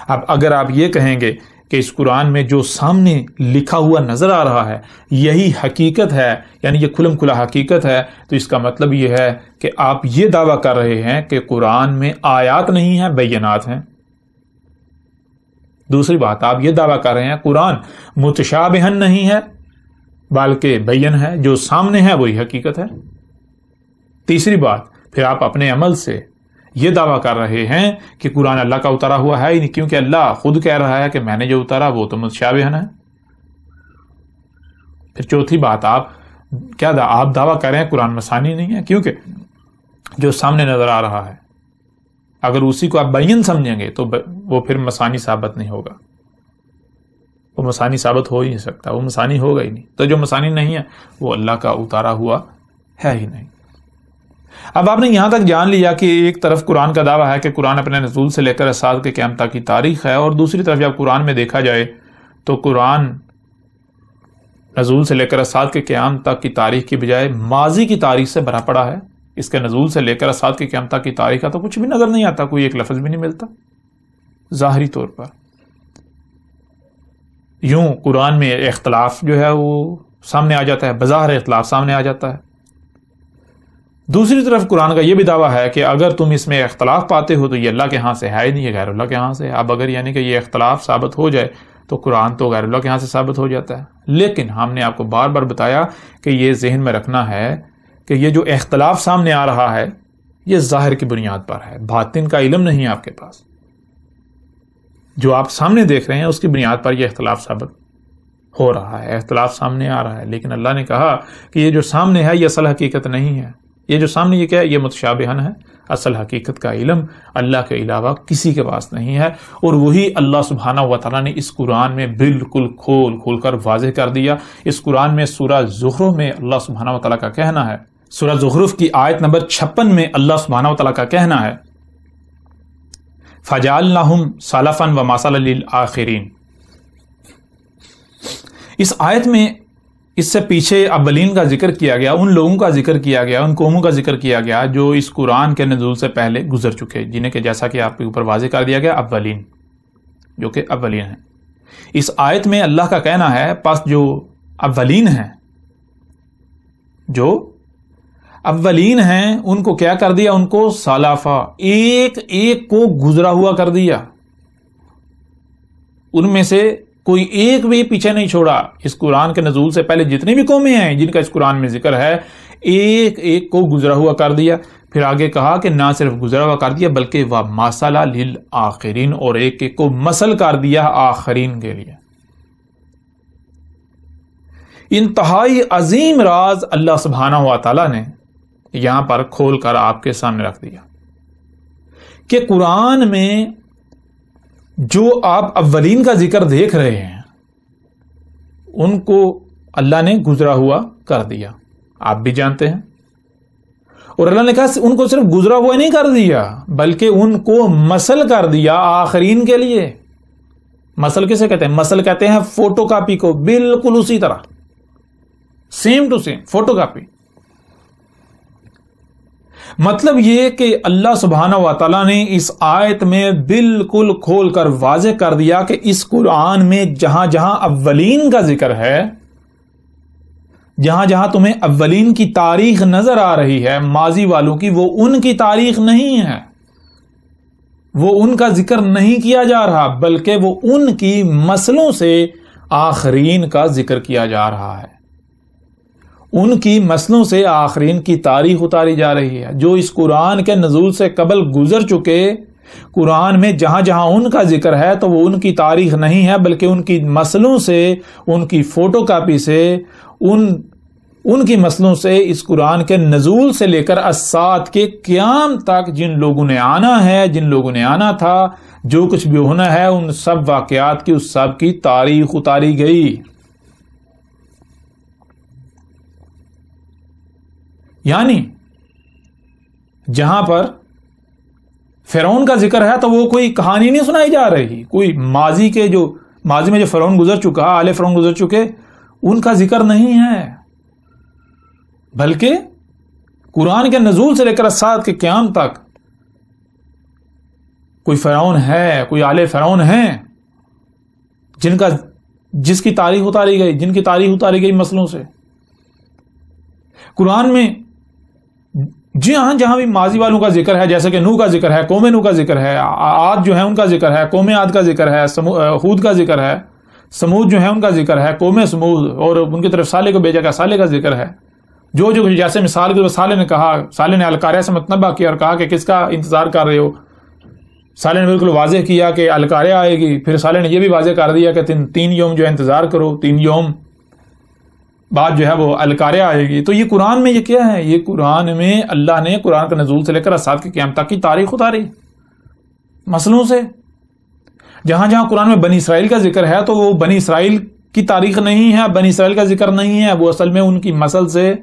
اب اگر آپ یہ کہیں گے کہ اس قرآن میں جو سامنے لکھا ہوا نظر آ رہا ہے یہی حقیقت ہے، یعنی یہ کھلم کھلا حقیقت ہے، تو اس کا مطلب یہ ہے کہ آپ یہ دعویٰ کر رہے ہیں کہ قرآن میں آیات نہیں ہیں، بینات ہیں۔ دوسری بات آپ یہ دعویٰ کر رہے ہیں قرآن متشابہن نہیں ہے بلکہ بین ہے، جو سامنے ہے وہی حقیقت ہے۔ تیسری بات پھر آپ اپنے عمل سے یہ دعویٰ کر رہے ہیں کہ قرآن اللہ کا اتارا ہوا ہے ہی نہیں، کیونکہ اللہ خود کہہ رہا ہے کہ میں نے جو اتارا وہ تو متشابہن ہے۔ پھر چوتھی بات آپ دعویٰ کر رہے ہیں قرآن مثانی نہیں ہے، کیونکہ جو سامنے نظر آ رہا ہے اگر اسی کو آپ بین سمجھیں گے تو وہ پھر مثانی ثابت نہیں ہوگا، وہ مثانی ثابت ہو ہی نہیں سکتا، وہ مثانی ہوگا ہی نہیں، تو جو مثانی نہیں ہے وہ اللہ کا اتارا ہوا ہے ہی نہیں۔ اب آپ نے یہاں تک جان لیا کہ ایک طرف قرآن کا دعویٰ ہے کہ قرآن اپنے نزول سے لے کر اساس کے قیامت تک کی تاریخ ہے، اور دوسری طرف جب قرآن میں دیکھا جائے تو قرآن نزول سے لے کر اساس کے قیامت تک کی تاریخ کی بجائے ماضی کی تاریخ سے بھرا پڑا ہے۔ اس کے نزول سے لے کر اساس کے قیامت تک کی تاریخ کا تو کچھ بھی نظر نہیں آتا، کوئی ایک لفظ بھی نہیں ملتا ظاہری طور پر۔ یوں قرآن میں اختلاف جو ہے وہ سامنے آ جاتا ہے، بظاہر اختلاف سامنے آ جاتا ہے۔ دوسری طرف قرآن کا یہ بھی دعویٰ ہے کہ اگر تم اس میں اختلاف پاتے ہو تو یہ اللہ کے ہاں سے ہے ہی نہیں، یہ غیر اللہ کے ہاں سے ہے۔ اب اگر یعنی کہ یہ اختلاف ثابت ہو جائے تو قرآن تو غیر اللہ کے ہاں سے ثابت ہو جاتا ہے۔ لیکن ہم نے آپ کو بار بار بتایا کہ یہ ذہن میں رکھنا ہے کہ یہ جو اختلاف سامنے آ رہا ہے یہ ظاہر کی بنیاد پر ہے، باطن کا علم نہیں ہے آپ کے پاس۔ جو آپ سامنے دیکھ رہے ہیں اس کی بنیاد پر یہ اختلاف ثابت ہو رہا ہے، اختلاف سامنے آ رہا ہے، لیکن اللہ نے کہا کہ یہ جو سامنے ہے یہ اصل حقیقت نہیں ہے۔ یہ جو سامنے یہ کیا ہے، یہ متشابہن ہے، اصل حقیقت کا علم اللہ کے علاوہ کسی کے پاس نہیں ہے، اور وہی اللہ سبحانہ و تعالیٰ نے اس قرآن میں بالکل کھول کر واضح کر دیا۔ اس قرآن میں سورہ زخرف میں اللہ سبحانہ و تعالیٰ کا کہنا ہے، سورہ زخرف کی آیت نمبر 56 میں اللہ سبحانہ و تعالیٰ کا کہنا ہے فَجَعَلْنَاهُمْ سَلَفًا وَمَثَلًا لِلْآخِرِينَ۔ اس آیت میں اس سے پیچھے اولین کا ذکر کیا گیا، ان لوگوں کا ذکر کیا گیا، ان قوموں کا ذکر کیا گیا جو اس قرآن کے نزول سے پہلے گزر چکے، جنہیں کہ جیسا کہ آپ کے اوپر واضح کر دیا گیا اولین، جو کہ اولین ہیں۔ اس آیت میں اللہ کا کہنا ہے پس جو اولین ہیں ان کو کیا کر دیا، ان کو سالافا، ایک ایک کو گزرا ہوا کر دیا، ان میں سے کوئی ایک بھی پیچھے نہیں چھوڑا۔ اس قرآن کے نزول سے پہلے جتنی بھی قومیں ہیں جن کا اس قرآن میں ذکر ہے، ایک ایک کو گزرا ہوا کر دیا۔ پھر آگے کہا کہ نہ صرف گزرا ہوا کر دیا بلکہ وَمَثَلًا لِلْآخِرِينَ، اور ایک ایک کو مثل کر دیا آخرین کے لیے۔ انتہائی عظیم راز اللہ سبحانہ و تعالیٰ نے یہاں پر کھول کر آپ کے سامنے رکھ دیا کہ قرآن میں جو آپ اولین کا ذکر دیکھ رہے ہیں ان کو اللہ نے گزرا ہوا کر دیا، آپ بھی جانتے ہیں، اور اللہ نے کہا ان کو صرف گزرا ہوا نہیں کر دیا بلکہ ان کو مثل کر دیا آخرین کے لیے۔ مثل کسے کہتے ہیں؟ مثل کہتے ہیں فوٹو کاپی کو، بالکل اسی طرح، same to same photo copy. مطلب یہ کہ اللہ سبحانہ و تعالیٰ نے اس آیت میں بالکل کھول کر واضح کر دیا کہ اس قرآن میں جہاں جہاں اولین کا ذکر ہے، جہاں جہاں تمہیں اولین کی تاریخ نظر آ رہی ہے ماضی والوں کی، وہ ان کی تاریخ نہیں ہے، وہ ان کا ذکر نہیں کیا جا رہا بلکہ وہ ان کی مثلوں سے آخرین کا ذکر کیا جا رہا ہے، ان کی مثلوں سے آخرین کی تاریخ اتاری جا رہی ہے۔ جو اس قرآن کے نزول سے قبل گزر چکے، قرآن میں جہاں جہاں ان کا ذکر ہے تو وہ ان کی تاریخ نہیں ہے بلکہ ان کی مثلوں سے، ان کی فوٹو کاپی سے، ان کی مثلوں سے اس قرآن کے نزول سے لے کر الساعۃ کے قیام تک جن لوگوں نے آنا ہے، جن لوگوں نے آنا تھا، جو کچھ بھی ہونا ہے، ان سب واقعات کی، اس سب کی تاریخ اتاری گئی۔ یعنی جہاں پر فرعون کا ذکر ہے تو وہ کوئی کہانی نہیں سنائی جا رہی، کوئی ماضی میں جو فرعون گزر چکا، آل فرعون گزر چکے، ان کا ذکر نہیں ہے، بلکہ قرآن کے نزول سے لے کر الساعۃ کے قیام تک کوئی فرعون ہے، کوئی آل فرعون ہیں جس کی تاریخ اتاری گئی، جن کی تاریخ اتاری گئی مسلوں سے۔ قرآن میں جہاں بھی ماضی والوں کا ذکر ہے، جیسے کہ نوح کا ذکر ہے، قوم نوح کا ذکر ہے، عاد جو ہے ان کا ذکر ہے، قوم عاد کا ذکر ہے، ہود کا ذکر ہے، سمود جو ہے ان کا ذکر ہے، قوم سمود، اور ان کی طرف صالح کو بھیجا گیا، صالح کا ذکر ہے۔ جو جیسے مثال کے صالح نے کہا، صالح نے القاریہ سے متنبہ کیا اور کہا کہ کس کا انتظار کر رہے ہو؟ صالح نے بالکل واضح کیا کہ القاریہ آئے گی۔ پھر صالح نے یہ بھی واضح کر دیا کہ 3 یوم جو ہے انتظار کرو، 3 یوم بعد جو ہے وہ القاریہ آئے گی۔ تو یہ قرآن میں یہ کیا ہے؟ یہ قرآن میں اللہ نے قرآن کا نزول سے لے کر الساعۃ کی قیامت تک کی تاریخ اتاری مسلوں سے۔ جہاں جہاں قرآن میں بنی اسرائیل کا ذکر ہے تو وہ بنی اسرائیل کی تاریخ نہیں ہے، بنی اسرائیل کا ذکر نہیں ہے، وہ اصل میں ان کی مسل سے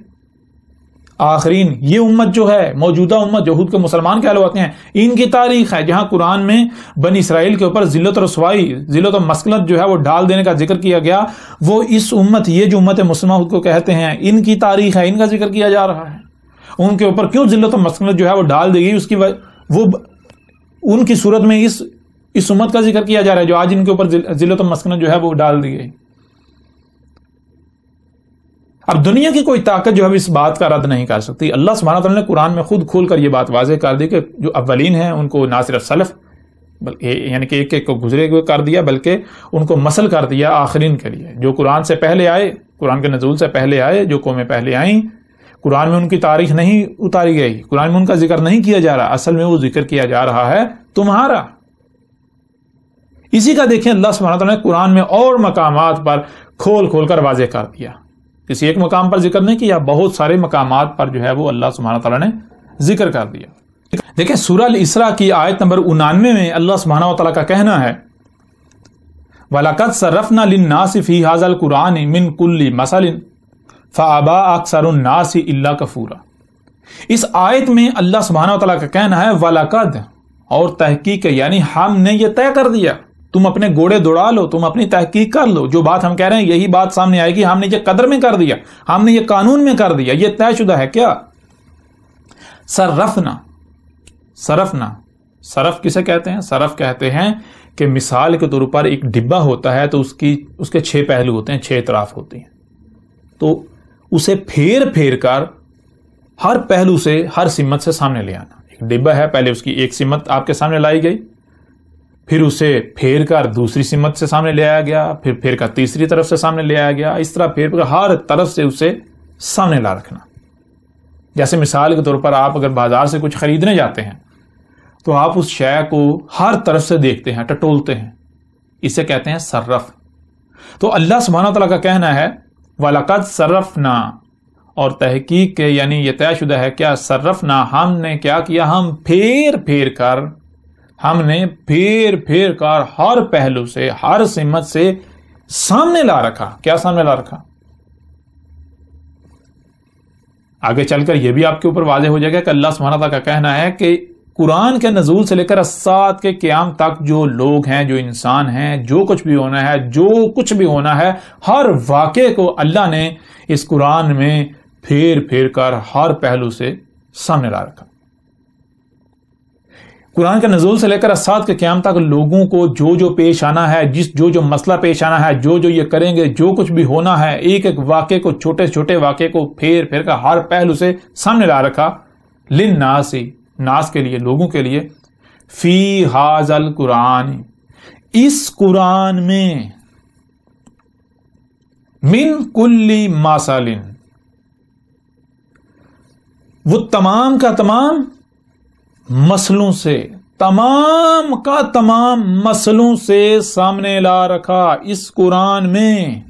آخرین یہ امت جو ہے، موجودہ امت یہود کے مسلمان کہلواتے ہیں، ان کی تاریخ ہے جہاں قرآن میں بنی اسرائیل کے اوپر ذلت و رسوائی، ذلت و مسکنت جو ہے وہ ڈال دینے کا ذکر کیا گیا، وہ اس امت، یہ جو امت مسلمہ کو کہتے ہیں، ان کی تاریخ ہے، ان کا ذکر کیا جا رہا ہے۔ ان کے اوپر کیوں ذلت و مسکنت جو ہے وہ ڈال دی گئی، اس کی وہ ان کی صورت میں اس امت کا ذکر کیا جا رہا ہے جو آج ان کے اوپر ذلت و مسکنت جو ہے وہ ڈال دی گئی۔ اب دنیا کی کوئی طاقت جو ہے اس بات کا رد نہیں کر سکتی۔ اللہ سبحانہ وتعالیٰ نے قرآن میں خود کھول کر یہ بات واضح کر دی کہ جو اولین ہیں ان کو نہ صرف سلف، یعنی کہ ایک ایک کو گزرے ہوئے کر دیا، بلکہ ان کو مثل کر دیا آخرین کے لیے، جو قرآن سے پہلے آئے، قرآن کے نزول سے پہلے آئے، جو قومیں پہلے آئیں، قرآن میں ان کی تاریخ نہیں اتاری گئی، قرآن میں ان کا ذکر نہیں کیا جا رہا، اصل میں وہ ذکر کیا جا رہا ہے تمہارا۔ اسی کا دیکھیں اللہ سبحانہ وتعالیٰ نے قرآن میں اور مقامات پر کھول کھول کر واضح کر دیا، کسی ایک مقام پر ذکر نہیں کیا، بہت سارے مقامات پر جو ہے وہ اللہ سبحانہ وتعالیٰ نے ذکر کر دیا۔ دیکھیں سورہ الاسراء کی آیت نمبر 99 میں اللہ سبحانہ وتعالیٰ کا کہنا ہے وَلَقَدْ صَرَّفْنَا لِلنَّاسِ فِي هَذَا الْقُرْآنِ مِنْ كُلِّ مَثَلٍ فَأَبَىٰ أَكْثَرُ النَّاسِ إِلَّا كَفُورًا۔ اس آیت میں اللہ سبحانہ وتعالیٰ کا کہنا ہے وَلَقَدْ، اور تحقیق، یعنی ہم نے یہ طے کر دیا، تم اپنے گھوڑے دوڑا لو، تم اپنی تحقیق کر لو، جو بات ہم کہہ رہے ہیں یہی بات سامنے آئے گی، ہم نے یہ قدر میں کر دیا، ہم نے یہ قانون میں کر دیا، یہ طے شدہ ہے۔ کیا؟ صرفنا، صرف کسے کہتے ہیں؟ صرف کہتے ہیں کہ مثال کے طور پر ایک ڈبہ ہوتا ہے تو اس کے 6 پہلو ہوتے ہیں، 6 اطراف ہوتی ہیں، تو اسے پھیر پھیر کر ہر پہلو سے، ہر سمت سے سامنے لے آنا۔ ایک ڈبہ ہے، پہلے اس کی ایک سمت آپ کے سامنے لائی گئی، پھر اسے پھیر کر دوسری سمت سے سامنے لے آیا گیا، پھر پھیر کر تیسری طرف سے سامنے لے آیا گیا، اس طرح پھیر کر ہر طرف سے اسے سامنے لا رکھنا۔ جیسے مثال کے طور پر آپ اگر بازار سے کچھ خریدنے جاتے ہیں تو آپ اس شے کو ہر طرف سے دیکھتے ہیں، ٹٹولتے ہیں، اسے کہتے ہیں صرف۔ تو اللہ سبحانہ تعالیٰ کا کہنا ہے وَلَقَدْ صَرَّفْنَا، اور تحقیق کے یعنی یہ طے شدہ ہے، کیا صرفنا، ہم نے کیا کیا، ہم پھیر پھیر کر ہر پہلو سے، ہر سمت سے سامنے لا رکھا۔ کیا سامنے لا رکھا؟ آگے چل کر یہ بھی آپ کے اوپر واضح ہو جائے گا کہ اللہ سبحانہ تعالیٰ کا کہنا ہے کہ قرآن کے نزول سے لے کر الساعۃ کے قیام تک جو لوگ ہیں، جو انسان ہیں، جو کچھ بھی ہونا ہے، ہر واقعے کو اللہ نے اس قرآن میں پھیر پھیر کر ہر پہلو سے سامنے لا رکھا۔ قرآن کے نزول سے لے کر الساعۃ کے قیام تک لوگوں کو جو پیش آنا ہے، جو مسئلہ پیش آنا ہے، جو یہ کریں گے، جو کچھ بھی ہونا ہے، ایک ایک واقعے کو، چھوٹے چھوٹے واقعے کو پھیر پھیر کر ہر پہلو سے سامنے لا رکھا۔ للناس، ناس کے لیے، لوگوں کے لیے، فی ھذا القرآن، اس قرآن میں، من کل مثل، وہ تمام کا تمام مسئلوں سے، تمام کا تمام مسئلوں سے سامنے لا رکھا اس قرآن میں۔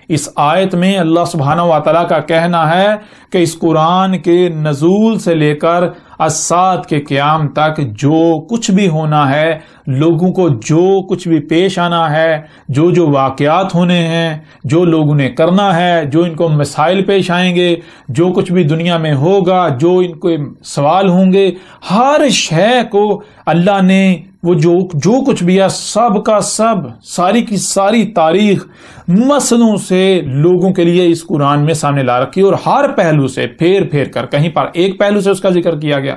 اس آیت میں اللہ سبحانہ و تعالیٰ کا کہنا ہے کہ اس قرآن کے نزول سے لے کر الساعۃ کے قیام تک جو کچھ بھی ہونا ہے، لوگوں کو جو کچھ بھی پیش آنا ہے، جو واقعات ہونے ہیں، جو لوگوں نے کرنا ہے، جو ان کو مسائل پیش آئیں گے، جو کچھ بھی دنیا میں ہوگا، جو ان کو سوال ہوں گے، ہر شے کو اللہ نے وہ جو کچھ بھی ہے، سب کا سب، ساری کی ساری تاریخ مسئلوں سے لوگوں کے لیے اس قرآن میں سامنے لا رکھی، اور ہر پہلو سے پھیر پھیر کر، کہیں پر ایک پہلو سے اس کا ذکر کیا گیا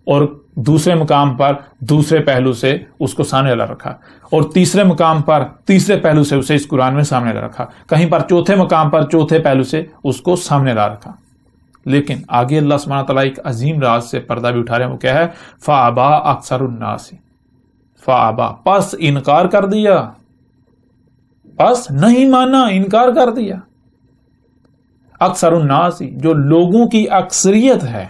اور دوسرے مقام پر دوسرے پہلو سے اس کو سامنے لا رکھا، اور تیسرے مقام پر تیسرے پہلو سے اسے اس قرآن میں سامنے لا رکھا، کہیں پر چوتھے مقام پر چوتھے پہلو سے اس کو سامنے لا رکھا۔ لیکن آگے اللہ سبحانہ تعالیٰ ایک عظیم راز سے پردہ بھی اٹھا رہے ہیں، وہ کیا ہے؟ فَأَبَىٰ أَكْثَرُ النَّاسِ، فَأَبَىٰ، پس انکار کر دیا، پس نہیں مانا، انکار کر دیا، اکثر الناس، جو لوگوں کی اکثریت ہے۔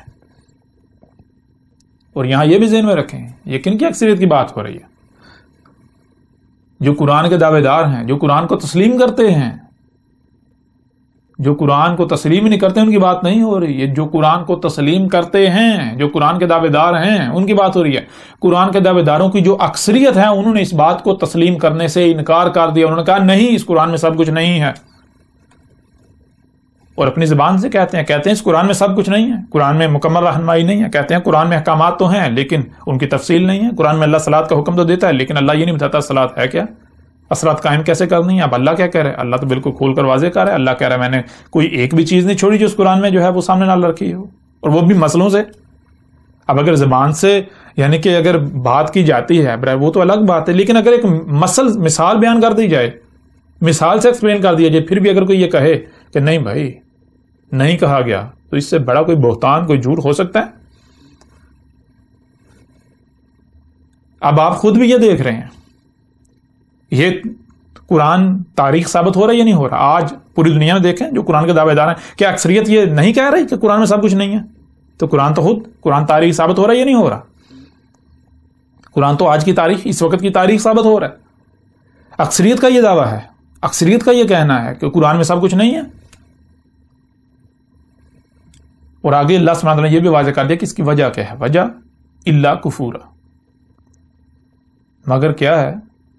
اور یہاں یہ بھی ذہن میں رکھیں، یہ کن کی اکثریت کی بات ہو رہی ہے؟ جو قرآن کے دعوے دار ہیں، جو قرآن کو تسلیم کرتے ہیں۔ جو قرآن کو تسلیم نہیں کرتے ان کی بات نہیں ہو رہی ہے، جو قرآن کو تسلیم کرتے ہیں، جو قرآن کے دعوے دار ہیں، ان کی بات ہو رہی ہے۔ قرآن کے دعوے داروں کی جو اکثریت ہے، انہوں نے اس بات کو تسلیم کرنے سے انکار کر دیا، انہوں نے کہا نہیں، اس قرآن میں سب کچھ نہیں ہے۔ اور اپنی زبان سے کہتے ہیں اس قرآن میں سب کچھ نہیں ہے، قرآن میں مکمل رہنمائی نہیں ہے، کہتے ہیں قرآن میں احکامات تو ہیں لیکن ان کی تفصیل نہیں ہے، قرآن میں اللہ صلاۃ کا حکم تو دیتا ہے لیکن اللہ یہ نہیں بتاتا صلاۃ ہے کیا، صلاۃ قائم کیسے کرنی ہے۔ اب اللہ کیا کہہ رہا ہے؟ اللہ تو بالکل کھول کر واضح کر رہا ہے، اللہ کہہ رہا ہے میں نے کوئی ایک بھی چیز نہیں چھوڑی جو اس قرآن میں جو ہے وہ سامنے نہ رکھی ہو، اور وہ بھی مسئلوں سے۔ اب اگر زبان سے یعنی کہ اگر بات کی جاتی ہے وہ تو الگ بات ہے، لیکن اگر ایک مثال بیان کر دی جائے، مثال سے ایکسپلین کر دیا جائے، پھر بھی اگر کوئی یہ کہے کہ نہیں بھائی نہیں کہا گیا، تو اس سے بڑا کوئی بہتان، کوئی جھوٹ ہو سکتا ہے؟ اب آپ خود بھی یہ دیکھ رہے ہیں، یہ قرآن تاریخ ثابت ہو رہا ہے یا نہیں ہو رہا؟ آج پوری دنیا میں دیکھیں جو قرآن کے دعوے دار ہیں، کیا اکثریت یہ نہیں کہہ رہی کہ قرآن میں سب کچھ نہیں ہے؟ تو قرآن تاریخ ثابت ہو رہا ہے یا نہیں ہو رہا؟ قرآن تو آج کی تاریخ، اس وقت کی تاریخ ثابت ہو رہا ہے۔ اکثریت کا یہ دعویٰ ہے، اکثریت کا یہ کہنا ہے کہ قرآن میں سب کچھ نہیں ہے، اور آگے اللہ سبحانہ وتعالی نے یہ بھی واضح کر دیا کہ اس کی وجہ کیا ہے، وجہ الا کفورا، مگر کیا ہے؟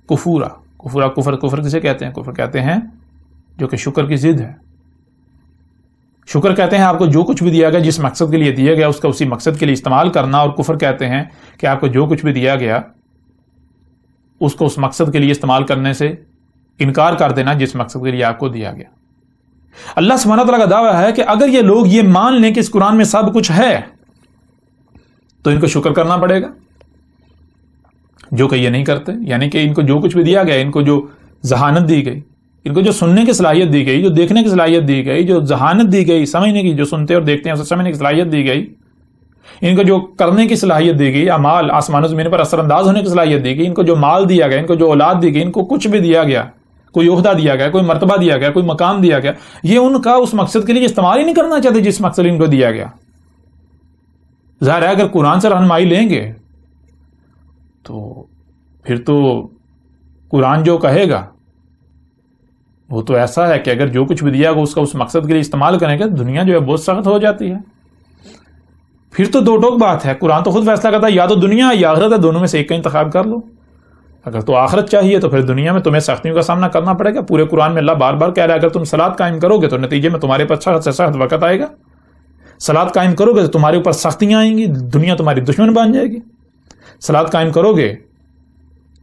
کفورا۔ کفر کسے کہتے ہیں؟ کفر کہتے ہیں جو کہ شکر کی ضد ہے۔ شکر کہتے ہیں آپ کو جو کچھ بھی دیا گیا، جس مقصد کے لیے دیا گیا اس کا اسی مقصد کے لیے استعمال کرنا، اور کفر کہتے ہیں کہ آپ کو جو کچھ بھی دیا گیا اس کو اس مقصد کے لیے استعمال کرنے سے انکار کر دینا جس مقصد کے لیے آپ کو دیا گیا۔ اللہ سبحانہ تعالیٰ کا دعویٰ ہے کہ اگر یہ لوگ یہ مان لیں کہ اس قرآن میں سب کچھ ہے تو ان کو شکر کرنا پڑے گا، جو کہ یہ نہیں کرتے۔ یعنی کہ ان کو جو کچھ بھی دیا گیا، ان کو جو ذہانت دی گئی، ان کو جو سننے کی صلاحیت دی گئی، جو دیکھنے کی صلاحیت دی گئی، جو ذہانت دی گئی سمجھنے کی، جو سنتے اور دیکھتے ہیں اسے سمجھنے کی صلاحیت دی گئی، ان کو جو کرنے کی صلاحیت دی گئی، اعمال آسمان و زمین پر اثر انداز ہونے کی صلاحیت دی گئی، ان کو جو مال دیا گیا، ان کو جو اولاد دی گئی، ان کو کچھ بھی دیا گیا، کوئی عہدہ دیا گیا، کوئی مرتبہ دیا گیا، کوئی مقام دیا گیا، یہ ان کا اس مقصد کے لیے استعمال ہی نہیں کرنا چاہتے جس مقصد ان کو دیا گیا۔ ظاہر ہے اگر قرآن سے رہنمائی لیں گے تو پھر تو قرآن جو کہے گا وہ تو ایسا ہے کہ اگر جو کچھ بھی دیا گا اس کا اس مقصد کے لیے استعمال کریں گے، دنیا جو ہے بہت سخت ہو جاتی ہے۔ پھر تو دو ٹوک بات ہے، قرآن تو خود فیصلہ کرتا ہے یا تو دنیا یا آخرت ہے، دونوں میں سے ایک کا انتخاب کر لو۔ اگر تو آخرت چاہیے تو پھر دنیا میں تمہیں سختیوں کا سامنا کرنا پڑے گا۔ پورے قرآن میں اللہ بار بار کہہ رہا ہے اگر تم صلاۃ قائم کرو گے تو نتیجے میں تمہارے پر سخت سے سخت وقت آئے گا، صلاۃ قائم کرو گے تو تمہارے اوپر سختیاں آئیں گی، دنیا تمہاری دشمن بن جائے گی، صلاۃ قائم کرو گے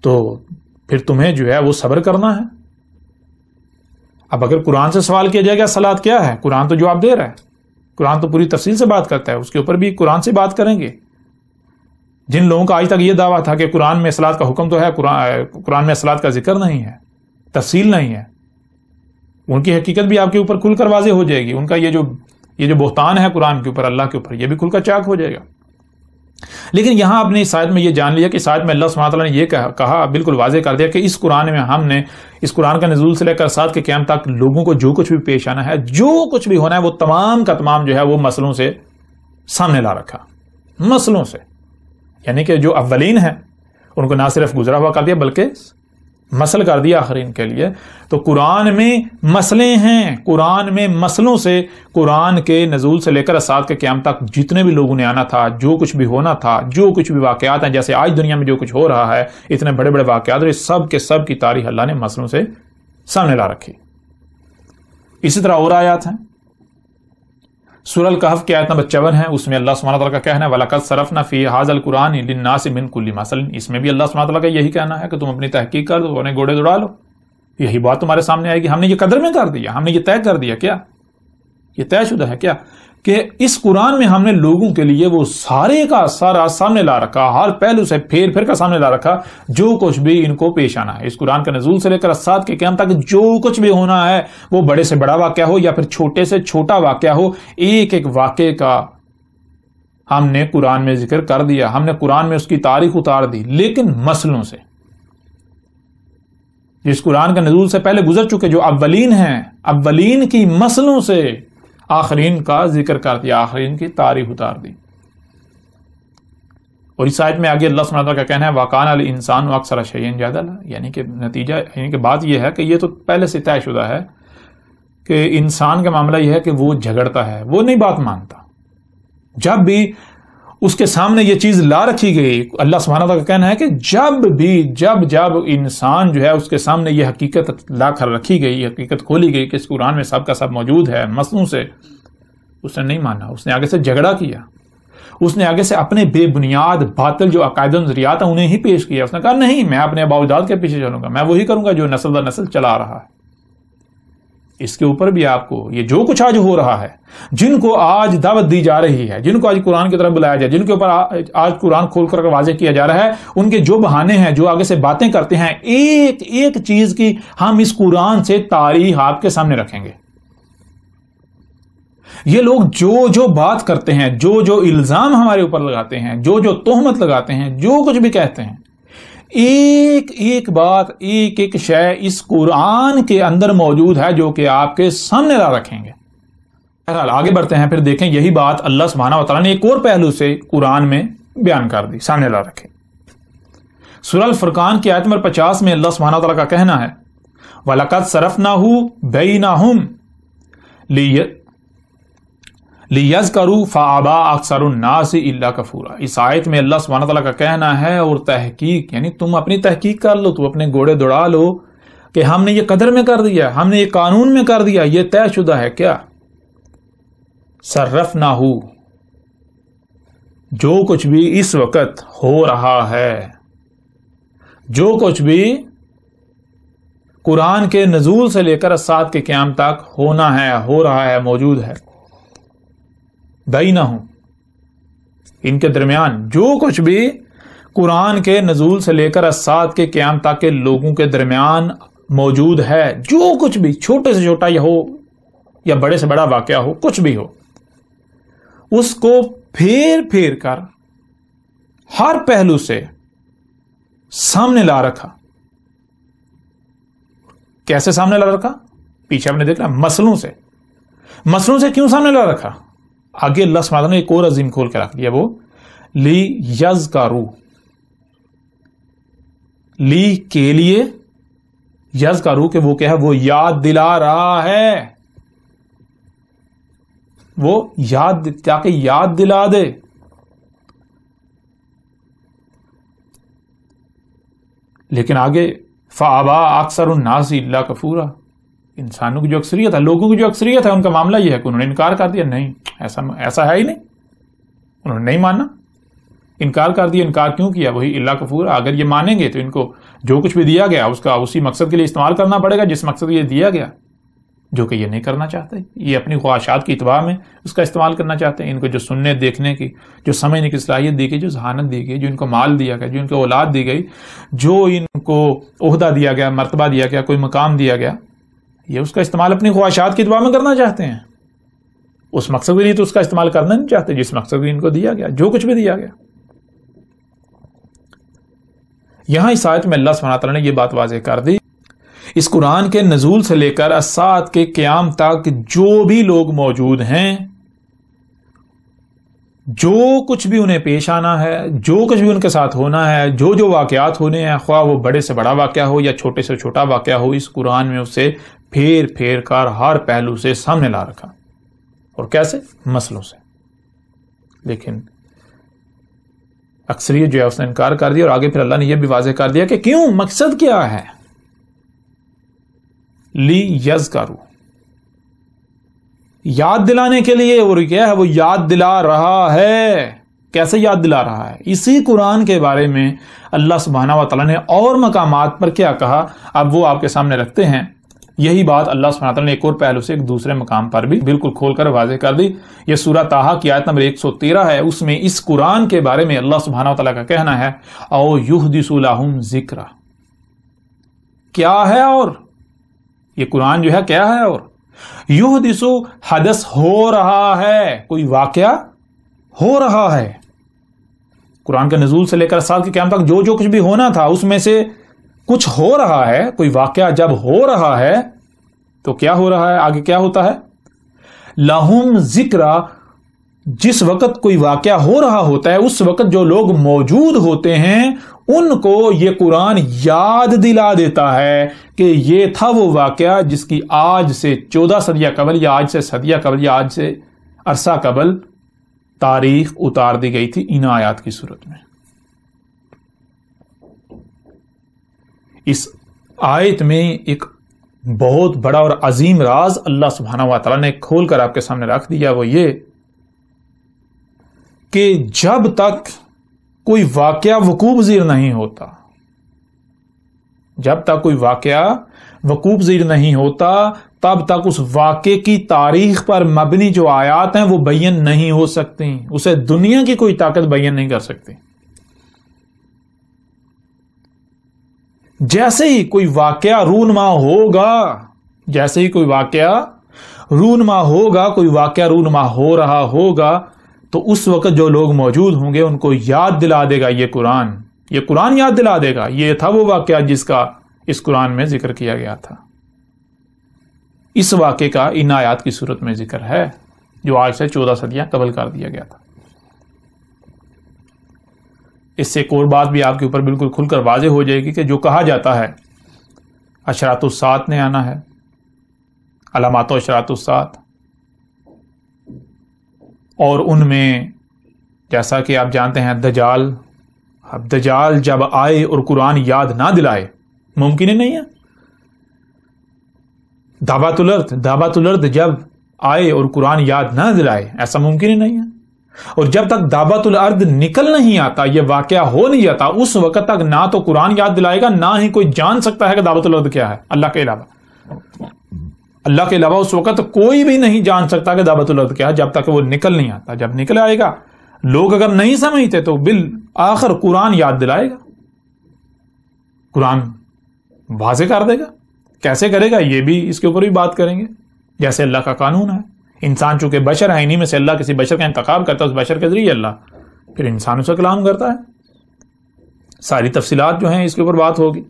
تو پھر تمہیں جو ہے وہ صبر کرنا ہے۔ اب اگر قرآن سے سوال کیا جائے گا صلاۃ کیا ہے، قرآن تو جواب دے رہا ہے، قرآن تو پوری تفصیل سے بات کرتا ہے، اس کے اوپر بھی قرآن سے بات کریں گے۔ جن لوگوں کا آج تک یہ دعویٰ تھا کہ قرآن میں صلاۃ کا حکم تو ہے، قرآن میں صلاۃ کا ذکر نہیں ہے، تفصیل نہیں ہے، ان کی حقیقت بھی آپ کے اوپر کھل کر واضح ہو جائے گی۔ ان کا یہ جو بہتان ہے قرآن کے اوپر، اللہ کے اوپر، یہ بھی کھل کر چاک ہو جائے گا۔ لیکن یہاں آپ نے اس آیت میں یہ جان لیا کہ اس آیت میں اللہ سبحانہ تعالیٰ نے یہ کہا، بالکل واضح کر دیا کہ اس قرآن میں ہم نے اس قرآن کا نزول سے لے کر ساتھ کے قیامت تک لوگوں کو جو کچھ بھی پیش آنا ہے، جو کچھ بھی ہونا ہے، وہ تمام کا تمام جو ہے وہ مسئلوں سے سامنے لا رکھا، مسئلوں سے۔ یعنی کہ جو اولین ہیں ان کو نہ صرف گزرا ہوا کر دیا بلکہ مسل کر دیا آخرین کے لیے۔ تو قرآن میں مسئلے ہیں، قرآن میں مسئلوں سے، قرآن کے نزول سے لے کر ساتھ کے قیامت تک جتنے بھی لوگوں نے آنا تھا، جو کچھ بھی ہونا تھا، جو کچھ بھی واقعات ہیں، جیسے آج دنیا میں جو کچھ ہو رہا ہے، اتنے بڑے بڑے واقعات، اور سب کے سب کی تاریخ اللہ نے مسئلوں سے سامنے لا رکھی۔ اسی طرح اور آیات ہیں، سورہ الکہف کی آیت نمبر 54 ہے، اس میں اللہ سبحانہ تعالیٰ کا کہنا ہے وَلَقَدْ صَرَفْنَا فِي هَذَا الْقُرْآنِ لِلنَّاسِ مِنْ كُلِّ مَثَلٍ، اس میں بھی اللہ سبحانہ تعالیٰ کا یہی کہنا ہے کہ تم اپنی تحقیق کر دو، انہیں گھوڑے دوڑا لو، یہی بات تمہارے سامنے آئے گی۔ ہم نے یہ قدر میں کر دیا، ہم نے یہ طے کر دیا، کیا یہ طے شدہ ہے کیا کہ اس قرآن میں ہم نے لوگوں کے لیے وہ سارے کا سارا سامنے لا رکھا، ہر پہلو سے پھیر پھر کا سامنے لا رکھا، جو کچھ بھی ان کو پیش آنا ہے۔ اس قرآن کا نزول سے لے کر ساتھ کے قیامت تک جو کچھ بھی ہونا ہے، وہ بڑے سے بڑا واقعہ ہو یا پھر چھوٹے سے چھوٹا واقعہ ہو، ایک ایک واقعے کا ہم نے قرآن میں ذکر کر دیا، ہم نے قرآن میں اس کی تاریخ اتار دی، لیکن مسئلوں سے، جس قرآن کا نزول سے پہلے گزر چکے جو اولین ہیں، اولین کی مسئلوں سے آخرین کا ذکر کر دیا، آخرین کی تاریخ اتار دی۔ اور اس آیت میں آگے اللہ سبحانہ وتعالیٰ کا کہنا ہے وَقَانَ الْإِنسَانُ أَكْثَرَ شَيْءٍ جَدَلًا، یعنی کہ نتیجہ، یعنی کہ بات یہ ہے کہ یہ تو پہلے سے طے شدہ ہے کہ انسان کا معاملہ یہ ہے کہ وہ جھگڑتا ہے، وہ نہیں بات مانتا۔ جب بھی اس کے سامنے یہ چیز لا رکھی گئی. اللہ سبحانہ وتعالیٰ کا کہنا ہے کہ جب انسان جو ہے اس کے سامنے یہ حقیقت لا کر رکھی گئی، یہ حقیقت کھولی گئی کہ اس قرآن میں سب کا سب موجود ہے مسلوں سے، اس نے نہیں مانا. اس نے آگے سے جھگڑا کیا، اس نے آگے سے اپنے بے بنیاد باطل جو عقائد و نظریات ہیں انہیں ہی پیش کیا. اس نے کہا نہیں، میں اپنے آباء و اجداد کے پیچھے چلوں گا، میں وہی کروں گا جو نسل در نسل چلا رہا ہے. اس کے اوپر بھی آپ کو یہ جو کچھ آج ہو رہا ہے، جن کو آج دعوت دی جا رہی ہے، جن کو آج قرآن کی طرف بلایا جائے، جن کے اوپر آج قرآن کھول کر واضح کیا جا رہا ہے، ان کے جو بہانے ہیں، جو آگے سے باتیں کرتے ہیں، ایک ایک چیز کی ہم اس قرآن سے تاریخ آپ کے سامنے رکھیں گے. یہ لوگ جو بات کرتے ہیں، جو الزام ہمارے اوپر لگاتے ہیں، جو تہمت لگاتے ہیں، جو کچھ بھی کہتے ہیں، ایک ایک بات، ایک ایک شے اس قرآن کے اندر موجود ہے جو کہ آپ کے سامنے لا رکھیں گے. بہرحال آگے بڑھتے ہیں، پھر دیکھیں یہی بات اللہ سبحانہ وتعالیٰ نے ایک اور پہلو سے قرآن میں بیان کر دی، سامنے لا رکھے. سورہ الفرقان کی آیت نمبر 50 میں اللہ سبحانہ وتعالیٰ کا کہنا ہے وَلَقَدْ صَرَفْنَاهُ بَيْنَهُمْ لِيَذْكَرُوا فَأَبَىٰ أَكْثَرُ النَّاسِ إِلَّا كَفُورًا. اس آیت میں اللہ سبحانہ وتعالیٰ کا کہنا ہے، اور تحقیق یعنی تم اپنی تحقیق کر لو، تم اپنے گھوڑے دوڑا لو کہ ہم نے یہ قدر میں کر دیا، ہم نے یہ قانون میں کر دیا، یہ طے شدہ ہے. کیا صرفناہ، جو کچھ بھی اس وقت ہو رہا ہے، جو کچھ بھی قرآن کے نزول سے لے کر ساعت کے قیام تک ہونا ہے، ہو رہا ہے، موجود ہے، بینہم، ان کے درمیان جو کچھ بھی قرآن کے نزول سے لے کر ساعت کے قیام تک کے لوگوں کے درمیان موجود ہے، جو کچھ بھی چھوٹے سے چھوٹا یہ ہو یا بڑے سے بڑا واقعہ ہو، کچھ بھی ہو، اس کو پھیر کر ہر پہلو سے سامنے لا رکھا. کیسے سامنے لا رکھا؟ پیچھے آپ نے دیکھا مسئلوں سے کیوں سامنے لا رکھا؟ آگے اللہ سبحانہ نے ایک اور عظیم کھول کے رکھ دیا، وہ لی کے لیے، یذکروا کہ وہ کیا ہے، وہ یاد دلا رہا ہے، وہ تاکہ یاد دلا دے. لیکن آگے فَأَبَىٰ أَكْثَرُ النَّاسِ إِلَّا كَفُورًا، انسانوں کی جو اکثریت ہے، لوگوں کی جو اکثریت ہے، ان کا معاملہ یہ ہے کہ انہوں نے انکار کر دیا. نہیں، ایسا ہے ہی نہیں، انہوں نے نہیں ماننا، انکار کر دیا. انکار کیوں کیا؟ وہی اللہ کفور. اگر یہ مانیں گے تو ان کو جو کچھ بھی دیا گیا اس کا اسی مقصد کے لیے استعمال کرنا پڑے گا جس مقصد کے لیے دیا گیا، جو کہ یہ نہیں کرنا چاہتے. یہ اپنی خواہشات کی اتباع میں اس کا استعمال کرنا چاہتے ہیں. ان کو جو سننے دیکھنے کی، جو سمجھنے کی صلاحیت دی گئی، جو ذہانت دی گئی، جو ان کو مال دیا گیا، جو ان کو اولاد دی گئی، جو ان کو عہدہ دیا گیا، مرتبہ دیا گیا، کوئی مقام دیا گیا، یہ اس کا استعمال اپنی خواہشات کی اتباع میں کرنا چاہتے ہیں. اس مقصد کے لیے تو اس کا استعمال کرنا نہیں چاہتے جس مقصد کے لیے ان کو دیا گیا، جو کچھ بھی دیا گیا. یہاں اس آیت میں اللہ سبحانہ تعالیٰ نے یہ بات واضح کر دی، اس قرآن کے نزول سے لے کر الساعت کے قیام تک جو بھی لوگ موجود ہیں، جو کچھ بھی انہیں پیش آنا ہے، جو کچھ بھی ان کے ساتھ ہونا ہے، جو واقعات ہونے ہیں، خواہ وہ بڑے سے بڑا واقعہ ہو یا چھوٹے سے چھوٹا واقعہ ہو، اس قرآن میں اسے پھیر کر ہر پہلو سے سامنے لا رکھا. اور کیسے؟ مسئلوں سے. لیکن اکثریت جو ہے اس نے انکار کر دیا. اور آگے پھر اللہ نے یہ بھی واضح کر دیا کہ کیوں، مقصد کیا ہے. لیذکروا، یاد دلانے کے لیے. اور کیا ہے؟ وہ یاد دلا رہا ہے. کیسے یاد دلا رہا ہے؟ اسی قرآن کے بارے میں اللہ سبحانہ و تعالیٰ نے اور مقامات پر کیا کہا، اب وہ آپ کے سامنے رکھتے ہیں. یہی بات اللہ سبحانہ و تعالیٰ نے ایک اور پہلو سے ایک دوسرے مقام پر بھی بالکل کھول کر واضح کر دی. یہ سورہ طٰہٰ کی آیت نمبر 113 ہے. اس میں اس قرآن کے بارے میں اللہ سبحانہ و تعالیٰ کا کہنا ہے او یحدث لہم ذکرا. کیا ہے؟ اور یہ قرآن جو ہے کیا ہے؟ اور یحدث، حدث ہو رہا ہے، کوئی واقعہ ہو رہا ہے. قرآن کے نزول سے لے کر سال کے قیام تک جو کچھ بھی ہونا تھا اس میں سے کچھ ہو رہا ہے. کوئی واقعہ جب ہو رہا ہے تو کیا ہو رہا ہے؟ آگے کیا ہوتا ہے؟ لہم ذکرا. جس وقت کوئی واقعہ ہو رہا ہوتا ہے اس وقت جو لوگ موجود ہوتے ہیں ان کو یہ قرآن یاد دلا دیتا ہے کہ یہ تھا وہ واقعہ جس کی آج سے 14 صدیہ قبل یا آج سے صدیہ قبل یا آج سے عرصہ قبل تاریخ اتار دی گئی تھی ان آیات کی صورت میں. اس آیت میں ایک بہت بڑا اور عظیم راز اللہ سبحانہ و تعالیٰ نے کھول کر آپ کے سامنے رکھ دیا، وہ یہ کہ جب تک کوئی واقعہ وقوع پذیر نہیں ہوتا، جب تک کوئی واقعہ وقوع پذیر نہیں ہوتا، تب تک اس واقعے کی تاریخ پر مبنی جو آیات ہیں وہ بیان نہیں ہو سکتی، اسے دنیا کی کوئی طاقت بیان نہیں کر سکتی. جیسے ہی کوئی واقعہ رونما ہوگا، جیسے ہی کوئی واقعہ رونما ہوگا، کوئی واقعہ رونما ہو رہا ہوگا، تو اس وقت جو لوگ موجود ہوں گے ان کو یاد دلا دے گا یہ قرآن یاد دلا دے گا یہ تھا وہ واقعہ جس کا اس قرآن میں ذکر کیا گیا تھا. اس واقعے کا ان آیات کی صورت میں ذکر ہے جو آج سے 14 صدیاں قبل کر دیا گیا تھا. اس سے ایک اور بات بھی آپ کے اوپر بالکل کھل کر واضح ہو جائے گی کہ جو کہا جاتا ہے اشراط الساعت نے آنا ہے، علامات و اشراط الساعت، اور ان میں جیسا کہ آپ جانتے ہیں دجال، اب دجال جب آئے اور قرآن یاد نہ دلائے ممکن ہی نہیں ہے. دعوت الارض جب آئے اور قرآن یاد نہ دلائے ایسا ممکن ہی نہیں ہے. اور جب تک دعوت الارض نکل نہیں آتا، یہ واقعہ ہو نہیں جاتا، اس وقت تک نہ تو قرآن یاد دلائے گا، نہ ہی کوئی جان سکتا ہے کہ دعوت الارض کیا ہے اللہ کے علاوہ اس وقت کوئی بھی نہیں جان سکتا کہ دعوت الارض کیا ہے جب تک وہ نکل نہیں آتا. جب نکل آئے گا، لوگ اگر نہیں سمجھتے تو بالآخر قرآن یاد دلائے گا، قرآن واضح کر دے گا. کیسے کرے گا یہ بھی اس کے اوپر بھی بات کریں گے. جیسے اللہ کا قانون ہے، انسان چونکہ بشر ہے، انہی میں سے اللہ کسی بشر کا انتخاب کرتا ہے، اس بشر کے ذریعے اللہ پھر انسانوں سے کلام کرتا ہے. ساری تفصیلات جو ہیں اس کے اوپر بات ہوگی.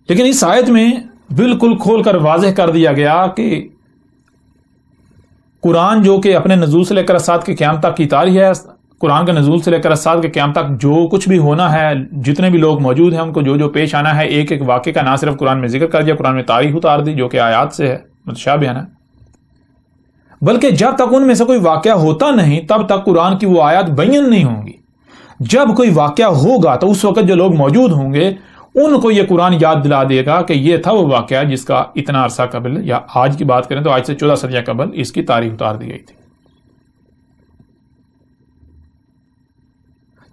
لیکن اس آیت میں بالکل کھول کر واضح کر دیا گیا کہ قرآن جو کہ اپنے نزول سے لے کر اسات کے قیام تک کی تاریخ ہے، قرآن کے نزول سے لے کر اسات کے قیام تک جو کچھ بھی ہونا ہے، جتنے بھی لوگ موجود ہیں ان کو جو جو پیش آنا ہے، ایک ایک واقعے کا نہ صرف قرآن میں ذکر کر دیا، قرآن میں تاریخ اتار دی جو کہ آیات سے ہے، متشابہ ہے، بلکہ جب تک ان میں سے کوئی واقعہ ہوتا نہیں تب تک قرآن کی وہ آیات بیان نہیں ہوں گی. جب کوئی واقعہ ہوگا تو اس وقت جو لوگ موجود ہوں گے ان کو یہ قرآن یاد دلا دے گا کہ یہ تھا وہ واقعہ جس کا اتنا عرصہ قبل، یا آج کی بات کریں تو آج سے 14 صدیاں قبل اس کی تاریخ اتار دی گئی تھی.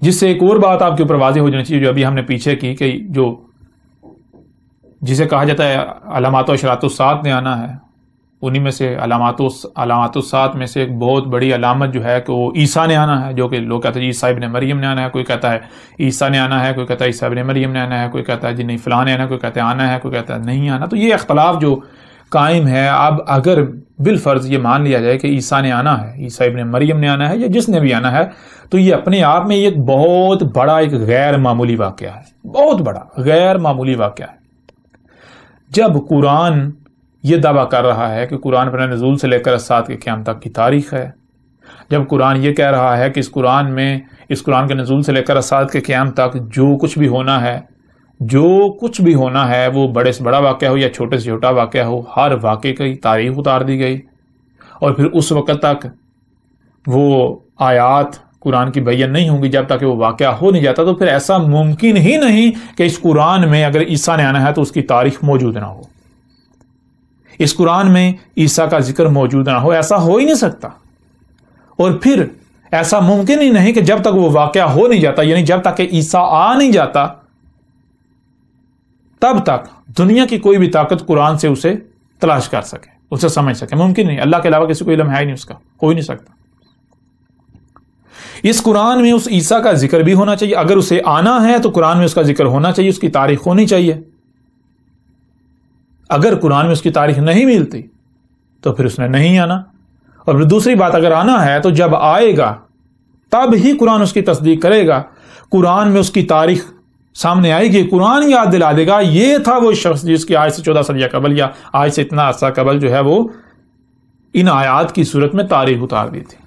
جس سے ایک اور بات آپ کے اوپر واضح ہو جانی چاہیے جو ابھی ہم نے پیچھے کی، کہ جو جسے کہا جاتا ہے علامات و اشراط الساعت نے آنا ہے، انہی میں سے علامات الساعت میں سے ایک بہت بڑی علامت جو ہے کہ وہ عیسیٰ نے آنا ہے، جو کہ لوگ کہتے ہیں عیسیٰ ابن مریم نے آنا ہے، کوئی کہتا ہے عیسیٰ نے آنا ہے، کوئی کہتا ہے عیسیٰ ابن مریم نے آنا ہے، کوئی کہتا ہے جی نہیں فلاں نے آنا ہے، کوئی کہتا ہے آنا ہے، کوئی کہتا ہے نہیں آنا. تو یہ اختلاف جو قائم ہے، اب اگر بالفرض یہ مان لیا جائے کہ عیسیٰ نے آنا ہے، عیسیٰ ابن مریم نے آنا ہے، یا جس نے بھی آنا ہے، تو یہ اپنے آپ میں ایک بہت بڑا ایک غیر معمولی واقعہ ہے، بہت بڑا غیر معمولی واقعہ ہے. جب قرآن یہ دعویٰ کر رہا ہے کہ قرآن اپنے نزول سے لے کر اسات کے قیام تک کی تاریخ ہے، جب قرآن یہ کہہ رہا ہے کہ اس قرآن کے نزول سے لے کر اسات کے قیام تک جو کچھ بھی ہونا ہے وہ بڑے سے بڑا واقعہ ہو یا چھوٹے سے چھوٹا واقعہ ہو، ہر واقعے کی تاریخ اتار دی گئی، اور پھر اس وقت تک وہ آیات قرآن کی بیان نہیں ہوں گی جب تک وہ واقعہ ہو نہیں جاتا، تو پھر ایسا ممکن ہی نہیں کہ اس قرآن میں اگر عیسیٰ نے آنا ہے تو اس کی تاریخ موجود نہ ہو، اس قرآن میں عیسیٰ کا ذکر موجود نہ ہو، ایسا ہو ہی نہیں سکتا. اور پھر ایسا ممکن ہی نہیں کہ جب تک وہ واقعہ ہو نہیں جاتا، یعنی جب تک کہ عیسیٰ آ نہیں جاتا تب تک دنیا کی کوئی بھی طاقت قرآن سے اسے تلاش کر سکے، اسے سمجھ سکے. ممکن نہیں، اللہ کے علاوہ کسی کو علم ہے ہی نہیں، اس کا ہو ہی نہیں سکتا. اس قرآن میں اس عیسیٰ کا ذکر بھی ہونا چاہیے، اگر اسے آنا ہے تو قرآن میں اس کا ذکر ہونا چاہیے، اس کی تاریخ ہونی چاہیے. اگر قرآن میں اس کی تاریخ نہیں ملتی تو پھر اس نے نہیں آنا. اور پھر دوسری بات، اگر آنا ہے تو جب آئے گا تب ہی قرآن اس کی تصدیق کرے گا، قرآن میں اس کی تاریخ سامنے آئے گی، قرآن یاد دلا دے گا یہ تھا وہ شخص جس کی آج سے 14 صدیہ قبل یا آج سے اتنا عرصہ قبل جو ہے وہ ان آیات کی صورت میں تاریخ اتار دی تھی.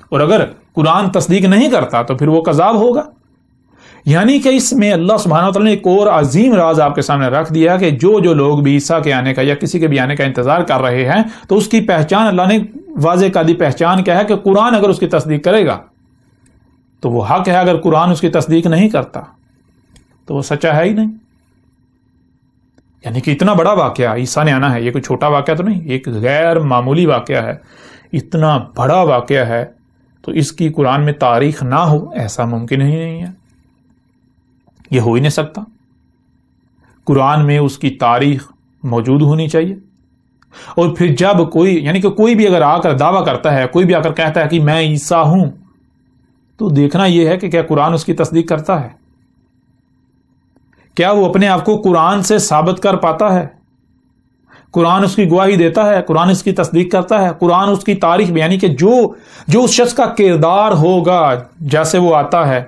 اور اگر قرآن تصدیق نہیں کرتا تو پھر وہ کذاب ہوگا. یعنی کہ اس میں اللہ سبحانہ وتعالی نے ایک اور عظیم راز آپ کے سامنے رکھ دیا کہ جو لوگ بھی عیسیٰ کے آنے کا یا کسی کے بھی آنے کا انتظار کر رہے ہیں تو اس کی پہچان اللہ نے واضح قاعدی پہچان کیا ہے کہ قرآن اگر اس کی تصدیق کرے گا تو وہ حق ہے، اگر قرآن اس کی تصدیق نہیں کرتا تو وہ سچا ہے ہی نہیں. یعنی کہ اتنا بڑا واقعہ عیسیٰ نے آنا ہے، یہ کوئی چھوٹا واقعہ تو نہیں، ایک غیر معمولی واقعہ ہے، اتنا بڑا واقعہ ہے، تو اس کی قرآن میں تاریخ نہ ہو ایسا ممکن ہی نہیں ہے، یہ ہو ہی نہیں سکتا. قرآن میں اس کی تاریخ موجود ہونی چاہیے. اور پھر جب کوئی، یعنی کہ کوئی بھی اگر آ کر دعویٰ کرتا ہے، کوئی بھی آ کر کہتا ہے کہ میں عیسیٰ ہوں، تو دیکھنا یہ ہے کہ کیا قرآن اس کی تصدیق کرتا ہے، کیا وہ اپنے آپ کو قرآن سے ثابت کر پاتا ہے، قرآن اس کی گواہی دیتا ہے، قرآن اس کی تصدیق کرتا ہے، قرآن اس کی تاریخ، یعنی کہ جو اس شخص کا کردار ہوگا جیسے وہ آتا ہے،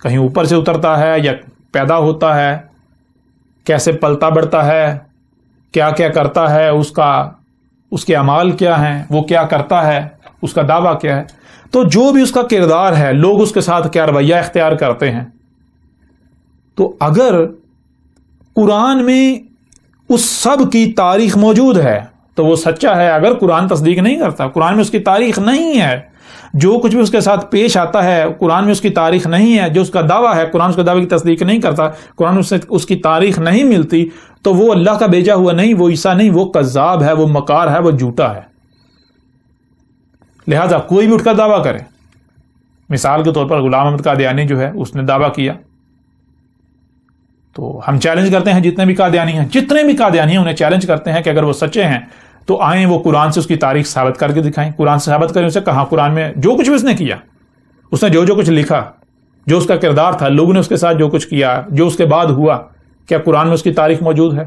کہیں اوپر سے اترتا ہے یا پیدا ہوتا ہے، کیسے پلتا بڑھتا ہے، کیا کیا کرتا ہے، اس کے اعمال کیا ہیں، وہ کیا کرتا ہے، اس کا دعویٰ کیا ہے، تو جو بھی اس کا کردار ہے، لوگ اس کے ساتھ کیا رویہ اختیار کرتے ہیں. تو اگر قرآن میں اس سب کی تاریخ موجود ہے تو وہ سچا ہے. اگر قرآن تصدیق نہیں کرتا، قرآن میں اس کی تاریخ نہیں ہے، جو کچھ بھی اس کے ساتھ پیش آتا ہے قرآن میں اس کی تاریخ نہیں ہے، جو اس کا دعویٰ ہے قرآن اس کے دعوے کی تصدیق نہیں کرتا، قرآن اس کی تاریخ نہیں ملتی، تو وہ اللہ کا بھیجا ہوا نہیں، وہ عیسیٰ نہیں، وہ کذاب ہے، وہ مکار ہے، وہ جھوٹا ہے. لہذا کوئی بھی اٹھ کر دعویٰ کرے، مثال کے طور پر غلام احمد قادیانی جو ہے اس نے دعویٰ کیا، تو ہم چیلنج کرتے ہیں جتنے بھی قادیانی ہیں انہیں چیلنج کرتے ہیں کہ اگر وہ سچے ہیں تو آئیں وہ قرآن سے اس کی تاریخ ثابت کر کے دکھائیں. قرآن سے ثابت کریں اسے، کہاں قرآن میں جو کچھ بھی اس نے کیا، اس نے جو کچھ لکھا، جو اس کا کردار تھا، لوگوں نے اس کے ساتھ جو کچھ کیا، جو اس کے بعد ہوا، کیا قرآن میں اس کی تاریخ موجود ہے؟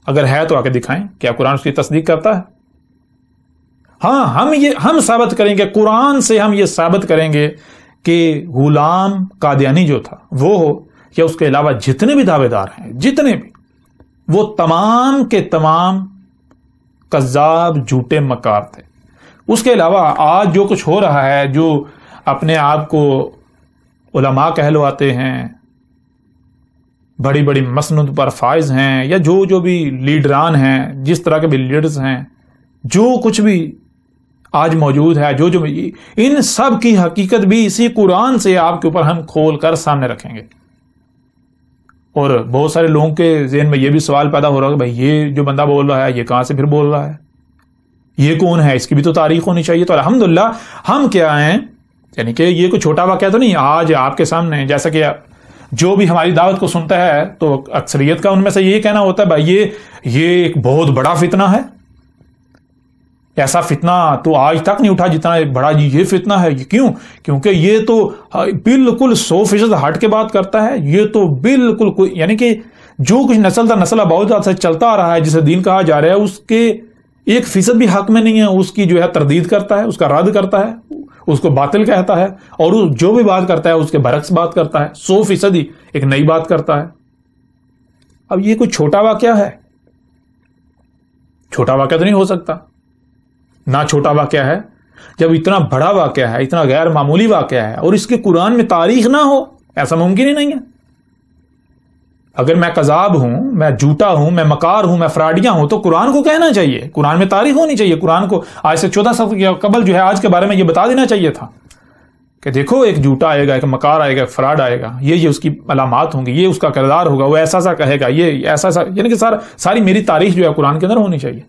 اگر ہے تو آ کے دکھائیں، کیا قرآن اس کی تصدیق کرتا ہے؟ ہاں، ہم ثابت کریں گے، قرآن سے ہم یہ ثابت کریں گے کہ غلام قادیانی جو تھا وہ ہو یا اس کے علاوہ جتنے بھی دعوے دار ہیں، جتنے بھی، وہ تمام کے تمام کذاب، جھوٹے، مکار تھے. اس کے علاوہ آج جو کچھ ہو رہا ہے، جو اپنے آپ کو علماء کہلواتے ہیں، بڑی بڑی مسند پر فائز ہیں، یا جو بھی لیڈران ہیں، جس طرح کے بھی لیڈرز ہیں، جو کچھ بھی آج موجود ہے، جو ان سب کی حقیقت بھی اسی قرآن سے آپ کے اوپر ہم کھول کر سامنے رکھیں گے. اور بہت سارے لوگوں کے ذہن میں یہ بھی سوال پیدا ہو رہا ہے کہ بھائی یہ جو بندہ بول رہا ہے یہ کہاں سے پھر بول رہا ہے، یہ کون ہے، اس کی بھی تو تاریخ ہونی چاہیے. تو الحمدللہ ہم کیا ہیں، یعنی کہ یہ کوئی چھوٹا واقعہ تو نہیں، آج آپ کے سامنے، جیسا کہ جو بھی ہماری دعوت کو سنتا ہے تو اکثریت کا ان میں سے یہ کہنا ہوتا ہے بھائی یہ ایک بہت بڑا فتنہ ہے، ایسا فتنہ تو آج تک نہیں اٹھا جتنا بڑا یہ فتنہ ہے. کیوں؟ کیونکہ یہ تو بالکل 100% ہٹ کے بات کرتا ہے، یہ تو بالکل کوئی، یعنی کہ جو کچھ نسل در نسل بہت سے چلتا آ رہا ہے جسے دین کہا جا رہا ہے، اس کے 1% بھی حق میں نہیں ہے، اس کی جو ہے تردید کرتا ہے، اس کا رد کرتا ہے، اس کو باطل کہتا ہے، اور جو بھی بات کرتا ہے اس کے برعکس بات کرتا ہے، 100% ہی ایک نئی بات کرتا ہے. اب یہ کوئی چھوٹا واقعہ ہے؟ چھوٹا واقعہ تو نہیں ہو سکتا. نہ چھوٹا واقعہ ہے، جب اتنا بڑا واقعہ ہے، اتنا غیر معمولی واقعہ ہے، اور اس کے قرآن میں تاریخ نہ ہو، ایسا ممکن ہی نہیں ہے. اگر میں کذاب ہوں، میں جھوٹا ہوں، میں مکار ہوں، میں فراڈیاں ہوں، تو قرآن کو کہنا چاہیے، قرآن میں تاریخ ہونی چاہیے. قرآن کو آج سے 14 سال قبل جو ہے آج کے بارے میں یہ بتا دینا چاہیے تھا کہ دیکھو ایک جھوٹا آئے گا، ایک مکار آئے گا، ایک فراڈ آئے گا، یہ اس کی علامات ہوں گی، یہ اس کا کردار ہوگا، وہ ایسا سا کہے گا، یہ ایسا سا، یعنی کہ ساری میری تاریخ جو ہے قرآن کے اندر ہونی چاہیے.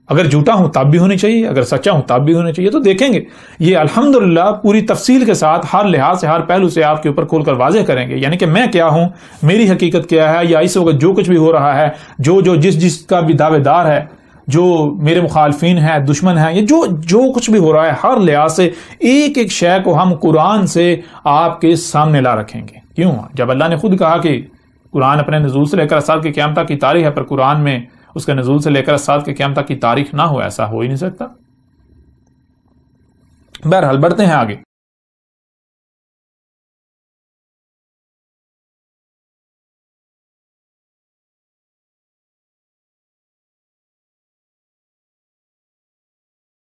اگر جھوٹا ہوں تب بھی ہونی چاہیے، اگر سچا ہوں تب بھی ہونی چاہیے. تو دیکھیں گے یہ الحمدللہ پوری تفصیل کے ساتھ ہر لحاظ سے، ہر پہلو سے آپ کے اوپر کھول کر واضح کریں گے، یعنی کہ میں کیا ہوں، میری حقیقت کیا ہے، یا اس وقت جو کچھ بھی ہو رہا ہے، جس کا بھی دعوے دار ہے، جو میرے مخالفین ہیں، دشمن ہیں، یہ جو کچھ بھی ہو رہا ہے، ہر لحاظ سے ایک ایک شے کو ہم قرآن سے آپ کے سامنے لا رکھیں گے. کیوں؟ جب اللہ نے خود کہا کہ قرآن اپنے نزول سے لے کر سال کی قیامت تک کی تاریخ ہے، پر قرآن میں اس کے نزول سے لے کر سال کی قیامت تک کی تاریخ نہ ہو، ایسا ہو ہی نہیں سکتا. بہرحال بڑھتے ہیں آگے.